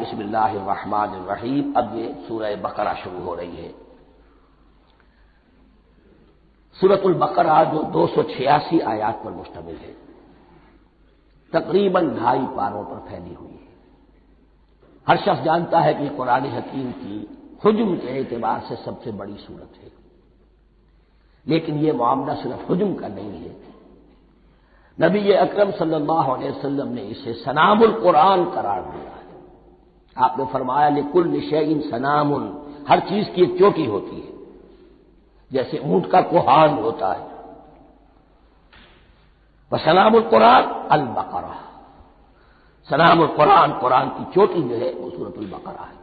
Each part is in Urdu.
بسم اللہ الرحمن الرحیم. اب یہ سورہ بقرہ شروع ہو رہی ہے. سورۃ البقرہ جو 286 آیات پر مشتمل ہے، تقریباً 2.5 پاروں پر پھیلی ہوئی ہے. ہر شخص جانتا ہے کہ قرآن حکیم کی حجم کے اعتبار سے سب سے بڑی سورت ہے، لیکن یہ معاملہ صرف حجم کا نہیں ہے. نبی اکرم صلی اللہ علیہ وسلم نے اسے سنام القرآن قرار دیا ہے. آپ نے فرمایا لکل شیء سنام، ہر چیز کی ایک چوٹی ہوتی ہے، جیسے اونٹ کا کوہان ہوتا ہے. وسلام القرآن البقرہ، سلام القرآن، قرآن کی چوٹی جو ہے وہ سورۃ البقرہ ہے.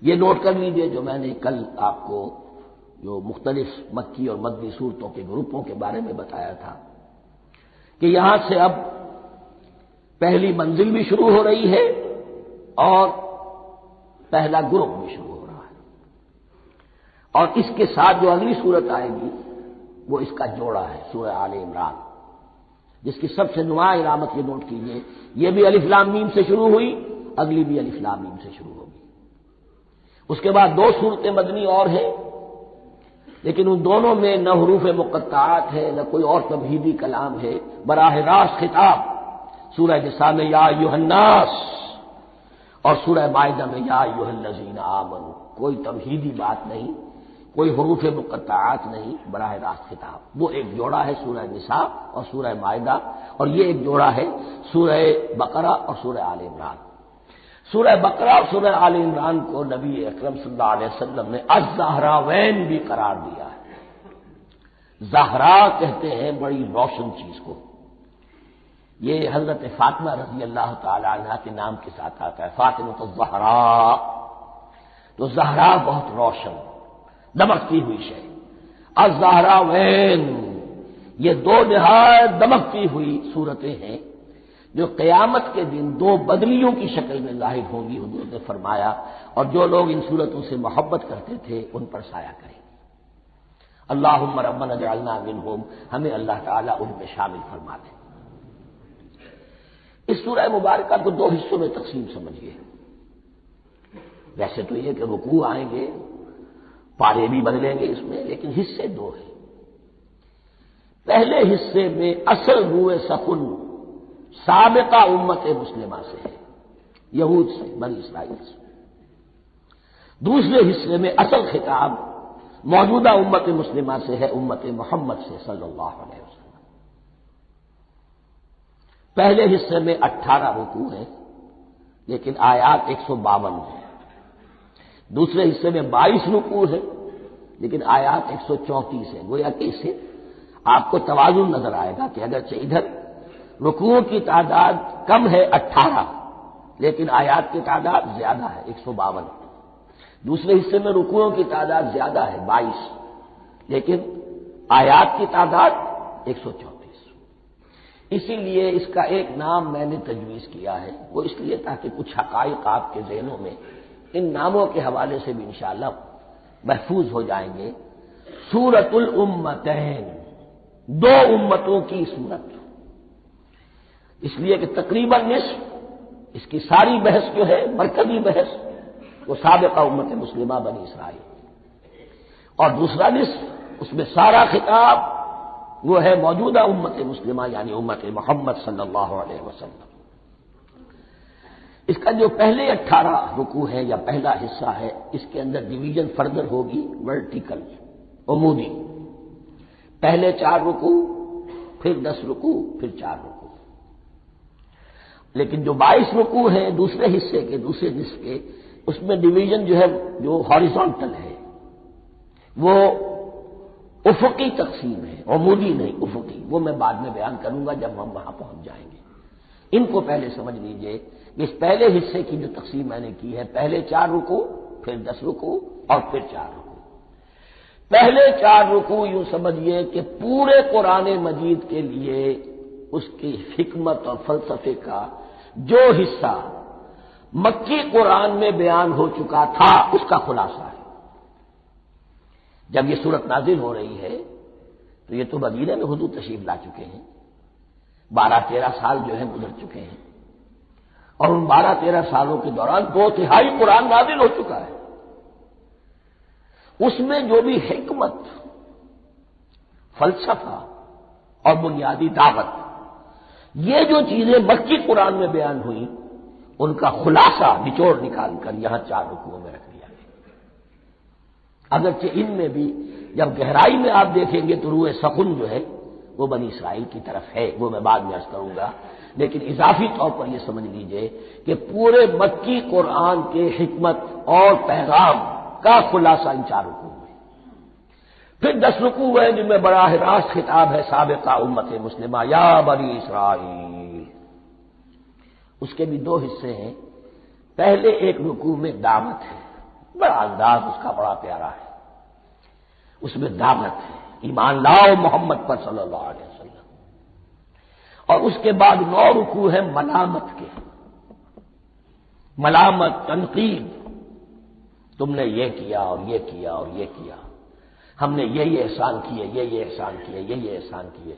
یہ نوٹ کر لیجئے جو میں نے کل آپ کو جو مختلف مکی اور مدنی صورتوں کے گروپوں کے بارے میں بتایا تھا کہ یہاں سے اب پہلی منزل بھی شروع ہو رہی ہے اور پہلا گروپ بھی شروع ہو رہا ہے، اور اس کے ساتھ جو اگلی صورت آئے گی وہ اس کا جوڑا ہے، سورہ آل عمران، جس کی سب سے نمایاں علامت یہ نوٹ کیجیے، یہ بھی الف لام میم سے شروع ہوئی، اگلی بھی الف لام میم سے شروع ہوگی. اس کے بعد 2 صورتیں مدنی اور ہیں، لیکن ان دونوں میں نہ حروف مقطعات ہے نہ کوئی اور تمہیدی کلام ہے، براہ راست خطاب. سورہ نساء میں یا ایھا الناس اور سورہ مائدہ میں یا ایھا الذین آمنوا، کوئی تمہیدی بات نہیں، کوئی حروف مقطعات نہیں، براہ راست خطاب. وہ ایک جوڑا ہے سورہ نساء اور سورہ مائدہ، اور یہ ایک جوڑا ہے سورہ بقرہ اور سورہ آل عمران. سورہ بقرہ اور سورہ آل عمران کو نبی اکرم صلی اللہ علیہ وسلم نے الزہراوین بھی قرار دیا ہے. زہرا کہتے ہیں بڑی روشن چیز کو. یہ حضرت فاطمہ رضی اللہ تعالی عنہا کے نام کے ساتھ آتا ہے، فاطمہ الزہراء. تو زہرا بہت روشن، دمکتی ہوئی شے. الزہراوین، یہ 2 نہایت دمکتی ہوئی صورتیں ہیں جو قیامت کے دن 2 بدلیوں کی شکل میں ظاہر ہوں گی، حضور نے فرمایا، اور جو لوگ ان صورتوں سے محبت کرتے تھے ان پر سایہ کریں. اللہم ربنا اجعلنا منہم، ہمیں اللہ تعالیٰ ان میں شامل فرما دے. اس سورہ مبارکہ کو 2 حصوں میں تقسیم سمجھیے. ویسے تو یہ کہ رکوع آئیں گے، پارے بھی بدلیں گے اس میں، لیکن حصے 2 ہیں. پہلے حصے میں اصل روئے سخن سابقہ امت مسلمہ سے ہے، یہود سے، بنی اسرائیل سے. دوسرے حصے میں اصل خطاب موجودہ امت مسلمہ سے ہے، امت محمد سے صلی اللہ علیہ وسلم. پہلے حصے میں 18 رکوع ہیں لیکن آیات 152 ہیں. دوسرے حصے میں 22 رکوع ہیں لیکن آیات 134 ہیں. گویا کہ اس سے آپ کو توازن نظر آئے گا کہ اگرچہ ادھر رکوعوں کی تعداد کم ہے 18 لیکن آیات کی تعداد زیادہ ہے 152. دوسرے حصے میں رکوعوں کی تعداد زیادہ ہے 22 لیکن آیات کی تعداد 134. اسی لیے اس کا ایک نام میں نے تجویز کیا ہے، وہ اس لیے تاکہ کچھ حقائق آپ کے ذہنوں میں ان ناموں کے حوالے سے بھی انشاءاللہ محفوظ ہو جائیں گے. سورۃ الامتین، 2 امتوں کی سورت، اس لیے کہ تقریباً نصف اس کی ساری بحث جو ہے، مرکزی بحث، وہ سابقہ امت مسلمہ بنی اسرائیل، اور دوسرا نصف اس میں سارا خطاب وہ ہے موجودہ امت مسلمہ یعنی امت محمد صلی اللہ علیہ وسلم. اس کا جو پہلے 18 رکوع ہے یا پہلا حصہ ہے، اس کے اندر ڈویژن فردر ہوگی ورٹیکل، عمودی. پہلے 4 رکوع، پھر 10 رکوع، پھر 4 رکوع. لیکن جو 22 رکوع ہیں دوسرے حصے کے، دوسرے نصف کے، اس میں ڈویژن جو ہے جو ہاریزونٹل ہے، وہ افقی تقسیم ہے، عمودی نہیں افقی. وہ میں بعد میں بیان کروں گا جب ہم وہاں پہنچ جائیں گے. ان کو پہلے سمجھ لیجئے. اس پہلے حصے کی جو تقسیم میں نے کی ہے، پہلے 4 رکوع، پھر 10 رکوع اور پھر 4 رکوع. پہلے 4 رکوع یوں سمجھیے کہ پورے قرآن مجید کے لیے اس کی حکمت اور فلسفے کا جو حصہ مکی قرآن میں بیان ہو چکا تھا اس کا خلاصہ ہے. جب یہ صورت نازل ہو رہی ہے تو یہ تو مدینہ میں حضور تشریف لا چکے ہیں، 12-13 سال جو ہیں گزر چکے ہیں. اور ان 12-13 سالوں کے دوران 2/3 قرآن نازل ہو چکا ہے۔ اس میں جو بھی حکمت، فلسفہ اور بنیادی دعوت، یہ جو چیزیں مکی قرآن میں بیان ہوئی، ان کا خلاصہ نچوڑ نکال کر یہاں 4 رکوعوں میں رکھ دیا گیا۔ اگرچہ ان میں بھی جب گہرائی میں آپ دیکھیں گے تو روح سخن جو ہے وہ بنی اسرائیل کی طرف ہے، وہ میں بعد میں عرض کروں گا، لیکن اضافی طور پر یہ سمجھ لیجئے کہ پورے مکی قرآن کے حکمت اور پیغام کا خلاصہ ان 4 رکوع میں۔ پھر 10 رکوع ہیں جن میں براہ راست خطاب ہے سابقہ امت مسلمہ، یا بنی اسرائیل۔ اس کے بھی 2 حصے ہیں۔ پہلے ایک رکوع میں دعوت ہے، بڑا انداز اس کا بڑا پیارا ہے، اس میں دعوت ہے، ایمان لاؤ محمد پر صلی اللہ علیہ وسلم۔ اور اس کے بعد 9 رکوع ہیں ملامت کے، ملامت، تنقید، تم نے یہ کیا اور یہ کیا اور یہ کیا، ہم نے یہ احسان کیے، یہ احسان کیے، یہ احسان کیے،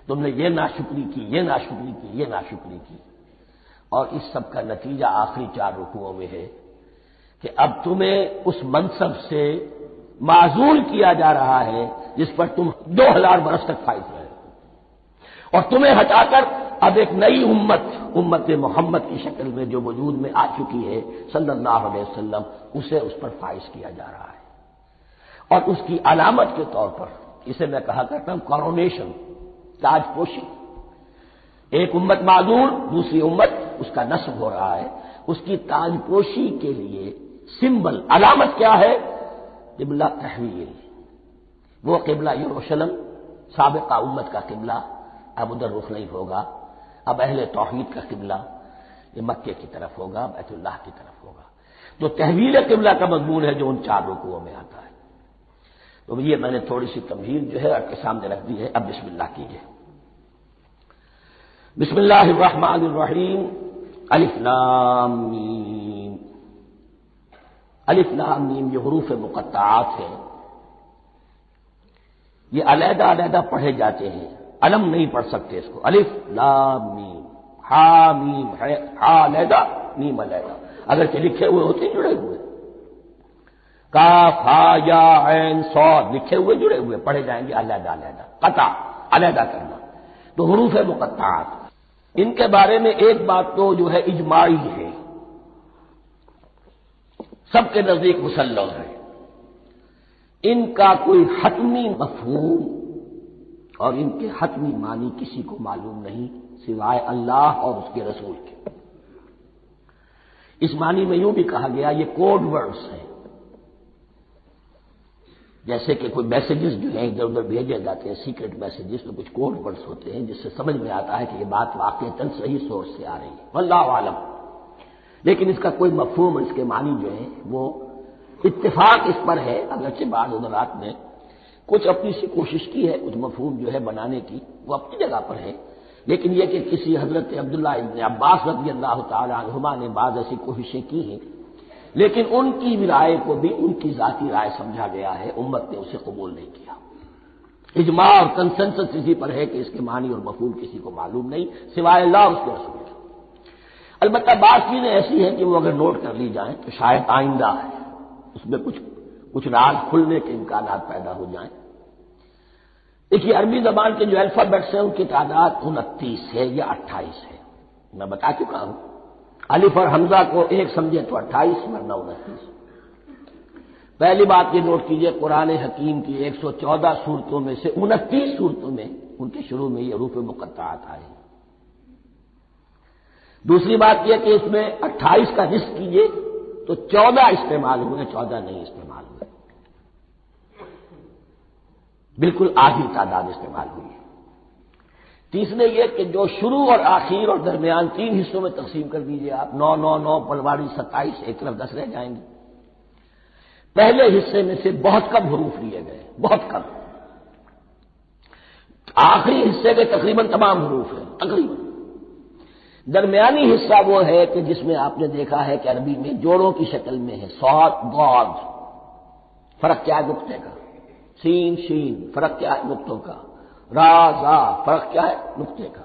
تم نے یہ ناشکری کی، یہ ناشکری کی، یہ ناشکری کی۔ اور اس سب کا نتیجہ آخری 4 رکوعوں میں ہے کہ اب تمہیں اس منصب سے معزول کیا جا رہا ہے جس پر تم 2000 برس تک فائز رہے، اور تمہیں ہٹا کر اب ایک نئی امت محمد کی شکل میں جو وجود میں آ چکی ہے صلی اللہ علیہ وسلم، اسے اس پر فائز کیا جا رہا ہے۔ اور اس کی علامت کے طور پر اسے میں کہا کرتا ہوں کورونیشن، تاج پوشی۔ ایک امت معذور، دوسری امت اس کا نصب ہو رہا ہے، اس کی تاج پوشی کے لیے سمبل، علامت کیا ہے؟ قبلہ تحویل۔ وہ قبلہ یروشلم سابقہ امت کا قبلہ اب ادھر رخ نہیں ہوگا، اب اہل توحید کا قبلہ یہ مکے کی طرف ہوگا، بیت اللہ کی طرف ہوگا۔ تو تحویل قبلہ کا مضمون ہے جو ان 4 رکوعوں میں آتا ہے۔ تو یہ میں نے تھوڑی سی تمہید جو ہے آپ کے سامنے رکھ دی ہے۔ اب بسم اللہ کیجیے۔ بسم اللہ الرحمن الرحیم، الف لام میم۔ الف لام میم یہ حروف مقطعات ہیں، یہ علیحدہ علیحدہ پڑھے جاتے ہیں، علم نہیں پڑھ سکتے اس کو۔ الف لام میم، ہا میم ہے، ہا علیحدہ میم علیحدہ، اگرچہ لکھے ہوئے ہوتے ہیں جڑے ہوئے، کاف ہا یا عین صاد لکھے ہوئے جڑے ہوئے، پڑھے جائیں گے علیحدہ علیحدہ، قطع علیحدہ کرنا۔ تو حروف مقطعات، ان کے بارے میں ایک بات تو جو ہے اجماعی ہے، سب کے نزدیک مسلم ہے، ان کا کوئی حتمی مفہوم اور ان کے حتمی معنی کسی کو معلوم نہیں سوائے اللہ اور اس کے رسول کے۔ اس معنی میں یوں بھی کہا گیا یہ کوڈ ورڈز ہیں، جیسے کہ کوئی میسیجز جو ہیں ادھر ادھر بھیجے جاتے ہیں، سیکرٹ میسیجز، تو کچھ کوڈ ورڈز ہوتے ہیں جس سے سمجھ میں آتا ہے کہ یہ بات واقعتاً صحیح سورس سے آ رہی ہے، واللہ عالم۔ لیکن اس کا کوئی مفہوم، اس کے معنی جو ہے وہ اتفاق اس پر ہے، اگرچہ بعض حضرات نے کچھ اپنی سی کوشش کی ہے، کچھ مفہوم جو ہے بنانے کی، وہ اپنی جگہ پر ہے، لیکن یہ کہ کسی حضرت عبداللہ ابن عباس رضی اللہ تعالی عنہما نے بعض ایسی کوششیں کی ہیں، لیکن ان کی رائے کو بھی ان کی ذاتی رائے سمجھا گیا ہے، امت نے اسے قبول نہیں کیا۔ اجماع اور کنسنسس اسی پر ہے کہ اس کے معنی اور مفہوم کسی کو معلوم نہیں سوائے اللہ اور اس کے رسول کے۔ البتہ بعض چیزیں ایسی ہیں کہ وہ اگر نوٹ کر لی جائیں تو شاید آئندہ ہے اس میں کچھ راز کھلنے کے امکانات پیدا ہو جائیں۔ دیکھیے عربی زبان کے جو الفابیٹس ہیں ان کی تعداد 29 ہے یا 28 ہے، میں بتا چکا ہوں۔ الف اور حمزہ کو ایک سمجھے تو 28 ورنہ 29۔ پہلی بات یہ نوٹ کیجئے، قرآن حکیم کی 114 سورتوں میں سے 29 سورتوں میں ان کے شروع میں یہ حروف مقطعات آئے۔ دوسری بات یہ کہ اس میں 28 کا نصف کیجئے تو 14 استعمال ہوئے، 14 نہیں استعمال ہوئے، بالکل آدھی تعداد استعمال ہوئی ہے۔ تیسرے یہ کہ جو شروع اور آخر اور درمیان 3 حصوں میں تقسیم کر دیجئے آپ، 9 9 9 پلواڑی 27، ایک طرف 10 رہ جائیں گے۔ پہلے حصے میں سے بہت کم حروف لیے گئے، بہت کم۔ آخری حصے کے تقریباً تمام حروف ہیں، تقریباً۔ درمیانی حصہ وہ ہے کہ جس میں آپ نے دیکھا ہے کہ عربی میں جوڑوں کی شکل میں ہے، صاد ضاد، فرق کیا ہے نقطے کا، سین شین فرق کیا ہے نقطوں کا، را زا فرق کیا ہے نقطے کا۔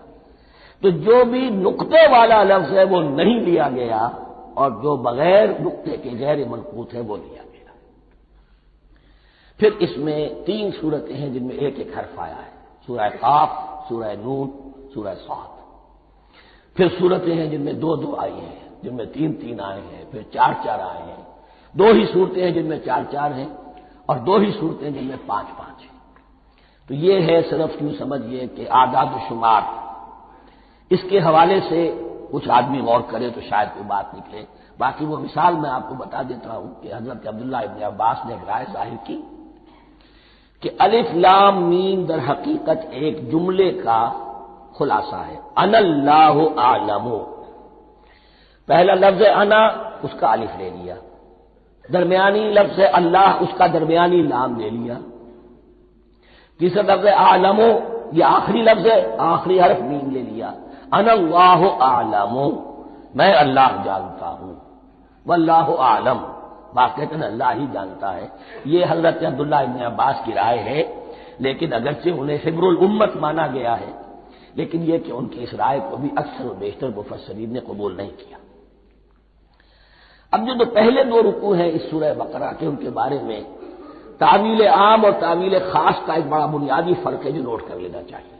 تو جو بھی نقطے والا لفظ ہے وہ نہیں لیا گیا، اور جو بغیر نقطے کے غیر منقوط ہے وہ لیا گیا۔ پھر اس میں 3 صورتیں ہیں جن میں ایک ایک حرف آیا ہے، سورہ قاف، سورہ نون، سورہ صاد۔ پھر صورتیں ہیں جن میں 2 آئی ہیں، جن میں 3 آئے ہیں، پھر 4 آئے ہیں، 2 ہی صورتیں ہیں جن میں 4 ہیں، اور 2 ہی صورتیں جن میں 5 ہیں۔ تو یہ ہے صرف یوں سمجھیے کہ اعداد و شمار۔ اس کے حوالے سے کچھ آدمی غور کرے تو شاید کوئی بات نکلے۔ باقی وہ مثال میں آپ کو بتا دیتا ہوں کہ حضرت عبداللہ ابن عباس نے ایک رائے ظاہر کی کہ الف لام میم در حقیقت ایک جملے کا خلاصہ ہے۔ انا اللہ اعلم، پہلا لفظ انا، اس کا الف لے لیا، درمیانی لفظ اللہ، اس کا درمیانی لام لے لیا، تیسرا لفظ اعلم، یہ آخری لفظ ہے، آخری حرف میم لے لیا، انا اللہ اعلم، میں اللہ جانتا ہوں، واللہ اعلم، واقعتاً اللہ ہی جانتا ہے۔ یہ حضرت عبداللہ ابن عباس کی رائے ہے، لیکن اگرچہ انہیں حبر الامت مانا گیا ہے، لیکن یہ کہ ان کی اس رائے کو بھی اکثر و بیشتر مفسرین نے قبول نہیں کیا۔ اب جو پہلے 2 رکوع ہیں اس سورہ بقرہ کے، ان کے بارے میں تعویل عام اور تعویل خاص کا ایک بڑا بنیادی فرق ہے جو نوٹ کر لینا چاہیے۔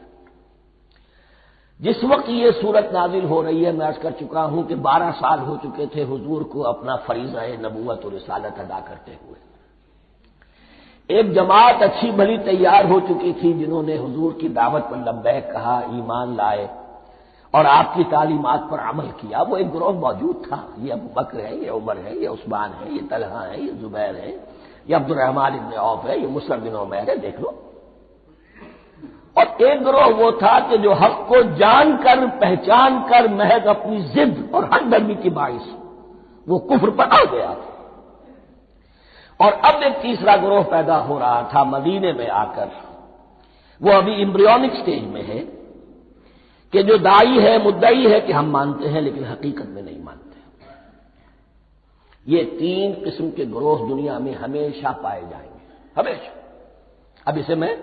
جس وقت یہ صورت نازل ہو رہی ہے، میں عرض کر چکا ہوں کہ 12 سال ہو چکے تھے حضور کو اپنا فریضہ نبوت اور رسالت ادا کرتے ہوئے۔ ایک جماعت اچھی بھلی تیار ہو چکی تھی جنہوں نے حضور کی دعوت پر لبیک کہا، ایمان لائے اور آپ کی تعلیمات پر عمل کیا۔ وہ ایک گروہ موجود تھا، یہ ابو بکر ہے، یہ عمر ہے، یہ عثمان ہے، یہ طلحہ ہے، یہ زبیر ہے، یہ عبد الرحمن ابن عوف ہے، یہ مصعب بن عمیر ہے، دیکھ لو۔ اور ایک گروہ وہ تھا کہ جو حق کو جان کر پہچان کر محض اپنی ضد اور ہٹ درمی کی باعث وہ کفر پر آ گیا تھا۔ اور اب ایک تیسرا گروہ پیدا ہو رہا تھا مدینے میں آ کر، وہ ابھی ایمبریونک سٹیج میں ہے، کہ جو داعی ہے، مدعی ہے کہ ہم مانتے ہیں لیکن حقیقت میں نہیں مانتے۔ یہ 3 قسم کے گروہ دنیا میں ہمیشہ پائے جائیں گے، ہمیشہ۔ اب اسے میں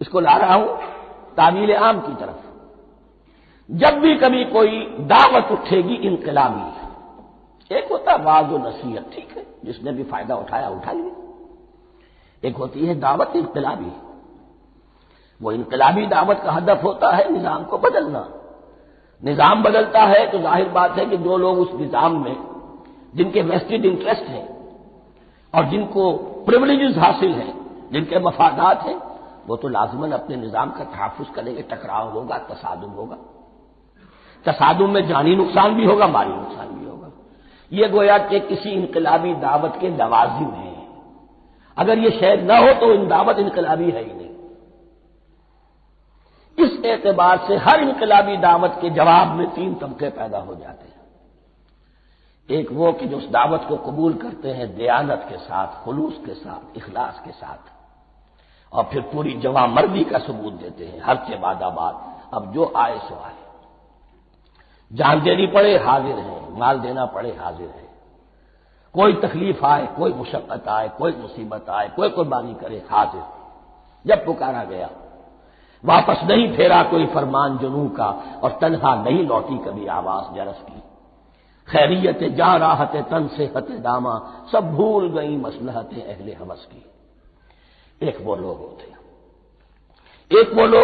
اس کو لا رہا ہوں تعویل عام کی طرف۔ جب بھی کبھی کوئی دعوت اٹھے گی انقلابی، ایک ہوتا ہے وعظ و نصیحت، ٹھیک ہے، جس نے بھی فائدہ اٹھایا اٹھا لیا۔ ایک ہوتی ہے دعوت انقلابی، وہ انقلابی دعوت کا ہدف ہوتا ہے نظام کو بدلنا۔ نظام بدلتا ہے تو ظاہر بات ہے کہ جو لوگ اس نظام میں جن کے ویسٹڈ انٹرسٹ ہیں اور جن کو پریولیجز حاصل ہیں، جن کے مفادات ہیں، وہ تو لازماً اپنے نظام کا تحفظ کریں گے، ٹکراؤ ہوگا، تصادم ہوگا، تصادم میں جانی نقصان بھی ہوگا، مالی نقصان بھی ہوگا۔ یہ گویا کہ کسی انقلابی دعوت کے لوازم ہیں، اگر یہ شے نہ ہو تو ان دعوت انقلابی ہے ہی نہیں۔ اس اعتبار سے ہر انقلابی دعوت کے جواب میں 3 طبقے پیدا ہو جاتے ہیں۔ ایک وہ کہ جو اس دعوت کو قبول کرتے ہیں دیانت کے ساتھ، خلوص کے ساتھ، اخلاص کے ساتھ، اور پھر پوری جواں مردی کا ثبوت دیتے ہیں، ہر کے بعد آباد، اب جو آئے سو آئے، جان دینی پڑے حاضر ہیں، مال دینا پڑے حاضر ہیں، کوئی تکلیف آئے، کوئی مشقت آئے، کوئی مصیبت آئے، کوئی قربانی کرے، حاضر۔ جب پکارا گیا واپس نہیں پھیرا کوئی فرمان جنوں کا، اور تنہا نہیں لوٹی کبھی آواز جرس کی، خیریت جاں راحت تن صحت داما، سب بھول گئی مصلحت اہل ہوس کی۔ ایک وہ لوگ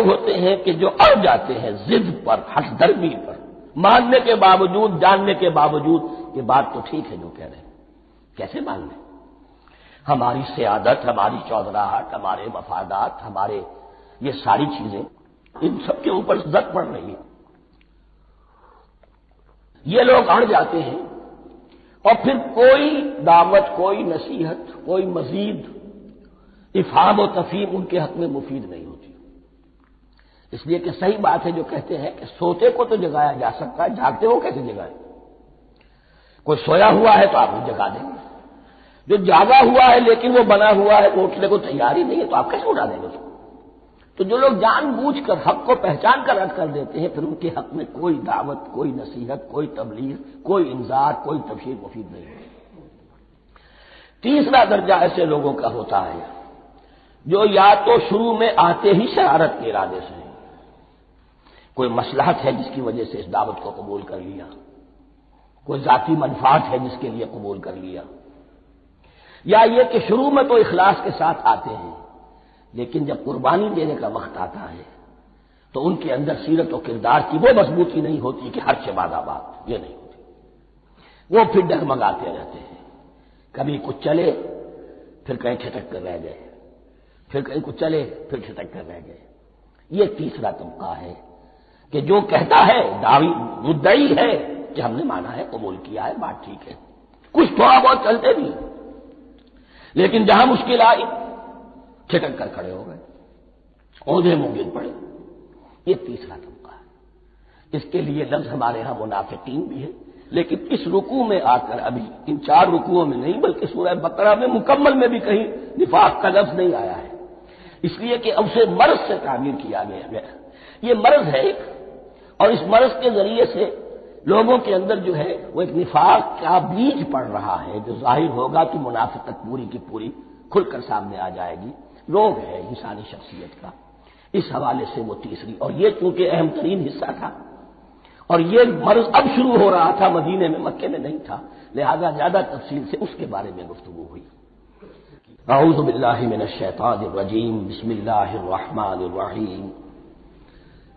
ہوتے ہیں کہ جو اڑ جاتے ہیں ضد پر، ہٹ درمی پر، ماننے کے باوجود، جاننے کے باوجود یہ بات تو ٹھیک ہے جو کہہ رہے ہیں، کیسے مان لیں؟ ہماری سیادت، ہماری چودراہٹ، ہمارے مفادات، ہمارے یہ ساری چیزیں ان سب کے اوپر زد پڑ رہی ہے۔ یہ لوگ اڑ جاتے ہیں اور پھر کوئی دعوت، کوئی نصیحت، کوئی مزید افہام و تفہیم ان کے حق میں مفید نہیں ہوتی، اس لیے کہ صحیح بات ہے جو کہتے ہیں کہ سوتے کو تو جگایا جا سکتا ہے، جاگتے ہو کیسے جگائیں؟ کوئی سویا ہوا ہے تو آپ وہ جگا دیں گے، جو جاگا ہوا ہے لیکن وہ بنا ہوا ہے، وہ اٹھنے کو تیار ہی نہیں ہے، تو آپ کیسے اٹھا دیں گے اس کو؟ تو جو لوگ جان بوجھ کر حق کو پہچان کر رد کر دیتے ہیں، پھر ان کے حق میں کوئی دعوت، کوئی نصیحت، کوئی تبلیغ، کوئی انذار، کوئی تبشیر مفید نہیں ہے۔ تیسرا درجہ ایسے لوگوں کا ہوتا ہے جو یا تو شروع میں آتے ہی شرارت کے ارادے سے، کوئی مصلحت ہے جس کی وجہ سے اس دعوت کو قبول کر لیا، کوئی ذاتی منفعت ہے جس کے لیے قبول کر لیا، یا یہ کہ شروع میں تو اخلاص کے ساتھ آتے ہیں لیکن جب قربانی دینے کا وقت آتا ہے تو ان کے اندر سیرت و کردار کی وہ مضبوطی نہیں ہوتی کہ ہر سے بعد آباد، یہ نہیں ہوتی، وہ پھر ڈگمگاتے رہتے ہیں، کبھی کچھ چلے پھر کہیں چھٹک کر رہ گئے، پھر کہیں کچھ چلے پھر چھٹک کر رہ گئے۔ یہ تیسرا طبقہ ہے کہ جو کہتا ہے دعوی مدعی ہے کہ ہم نے مانا ہے، قبول کیا ہے، بات ٹھیک ہے، کچھ تھوڑا بہت چلتے بھی، لیکن جہاں مشکل آئی چھٹک کر کھڑے ہو گئے، اوندھے منہ گر پڑے۔ یہ تیسرا طبقہ ہے۔ اس کے لیے لفظ ہمارے ہاں منافقین بھی ہے، لیکن اس رکوع میں آ کر ابھی ان 4 رکوعوں میں نہیں بلکہ سورہ بقرہ میں مکمل میں بھی کہیں نفاق کا لفظ نہیں آیا ہے، اس لیے کہ اسے مرض سے تعبیر کیا گیا ہے۔ یہ مرض ہے ایک، اور اس مرض کے ذریعے سے لوگوں کے اندر جو ہے وہ ایک نفاق کا بیج پڑ رہا ہے، جو ظاہر ہوگا تو منافقت پوری کی پوری کھل کر سامنے آ جائے گی۔ روگ ہے انسانی شخصیت کا، اس حوالے سے وہ تیسری، اور یہ چونکہ اہم ترین حصہ تھا اور یہ مرض اب شروع ہو رہا تھا، مدینے میں، مکے میں نہیں تھا، لہذا زیادہ تفصیل سے اس کے بارے میں گفتگو ہوئی۔ اعوذ باللہ من الشیطان الرجیم، بسم اللہ الرحمن الرحیم،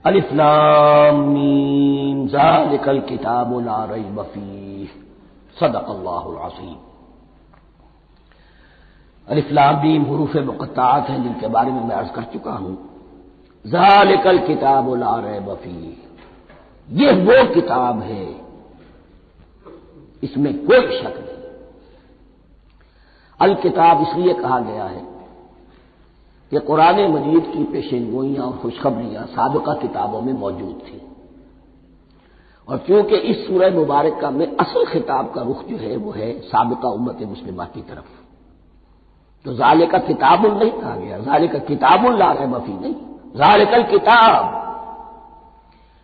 الف لام میم ذالک الکتاب لا ریب فیہ، صدق اللہ العظیم۔ الف لام میم حروف مقطعات ہیں جن کے بارے میں عرض کر چکا ہوں۔ ذالک الکتاب لا ریب فیہ، یہ وہ کتاب ہے اس میں کوئی شک نہیں۔ الکتاب اس لیے کہا گیا ہے کہ قرآن مجید کی پیشین اور خوشخبریاں سابقہ کتابوں میں موجود تھیں، اور کیونکہ اس سورہ مبارکہ میں اصل خطاب کا رخ جو ہے وہ ہے سابقہ امت مسلمہ کی طرف، تو ذالک کتاب نہیں کہا گیا، ذالک کتاب لا ریب فیہ نہیں، ذالک الکتاب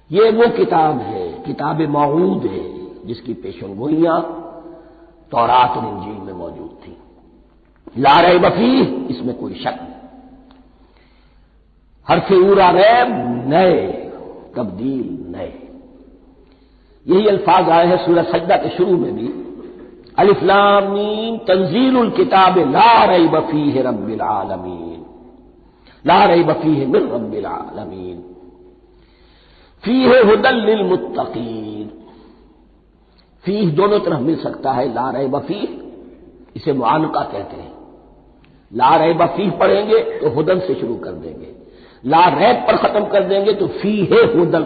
یہ وہ کتاب ہے، کتاب موعود ہے جس کی پیشن گوئیاں تورات اور انجیل میں موجود تھی۔ لا ریب فیہ، اس میں کوئی شک نہیں، حرف اورا ریب نئے، تبدیل نئے، یہی الفاظ آئے ہیں سورہ سجدہ کے شروع میں بھی، الف لام میم تنزیل الکتاب لا ریب فیہ رب العالمین، لا ریب فیہ من رب العالمین، فیہ ھدی للمتقین، فیہ دونوں طرف مل سکتا ہے، لا ریب فیہ اسے معانقہ کہتے ہیں، لا ریب فیہ پڑھیں گے تو ھدی سے شروع کر دیں گے، لا ریب پر ختم کر دیں گے تو فیہ ھدی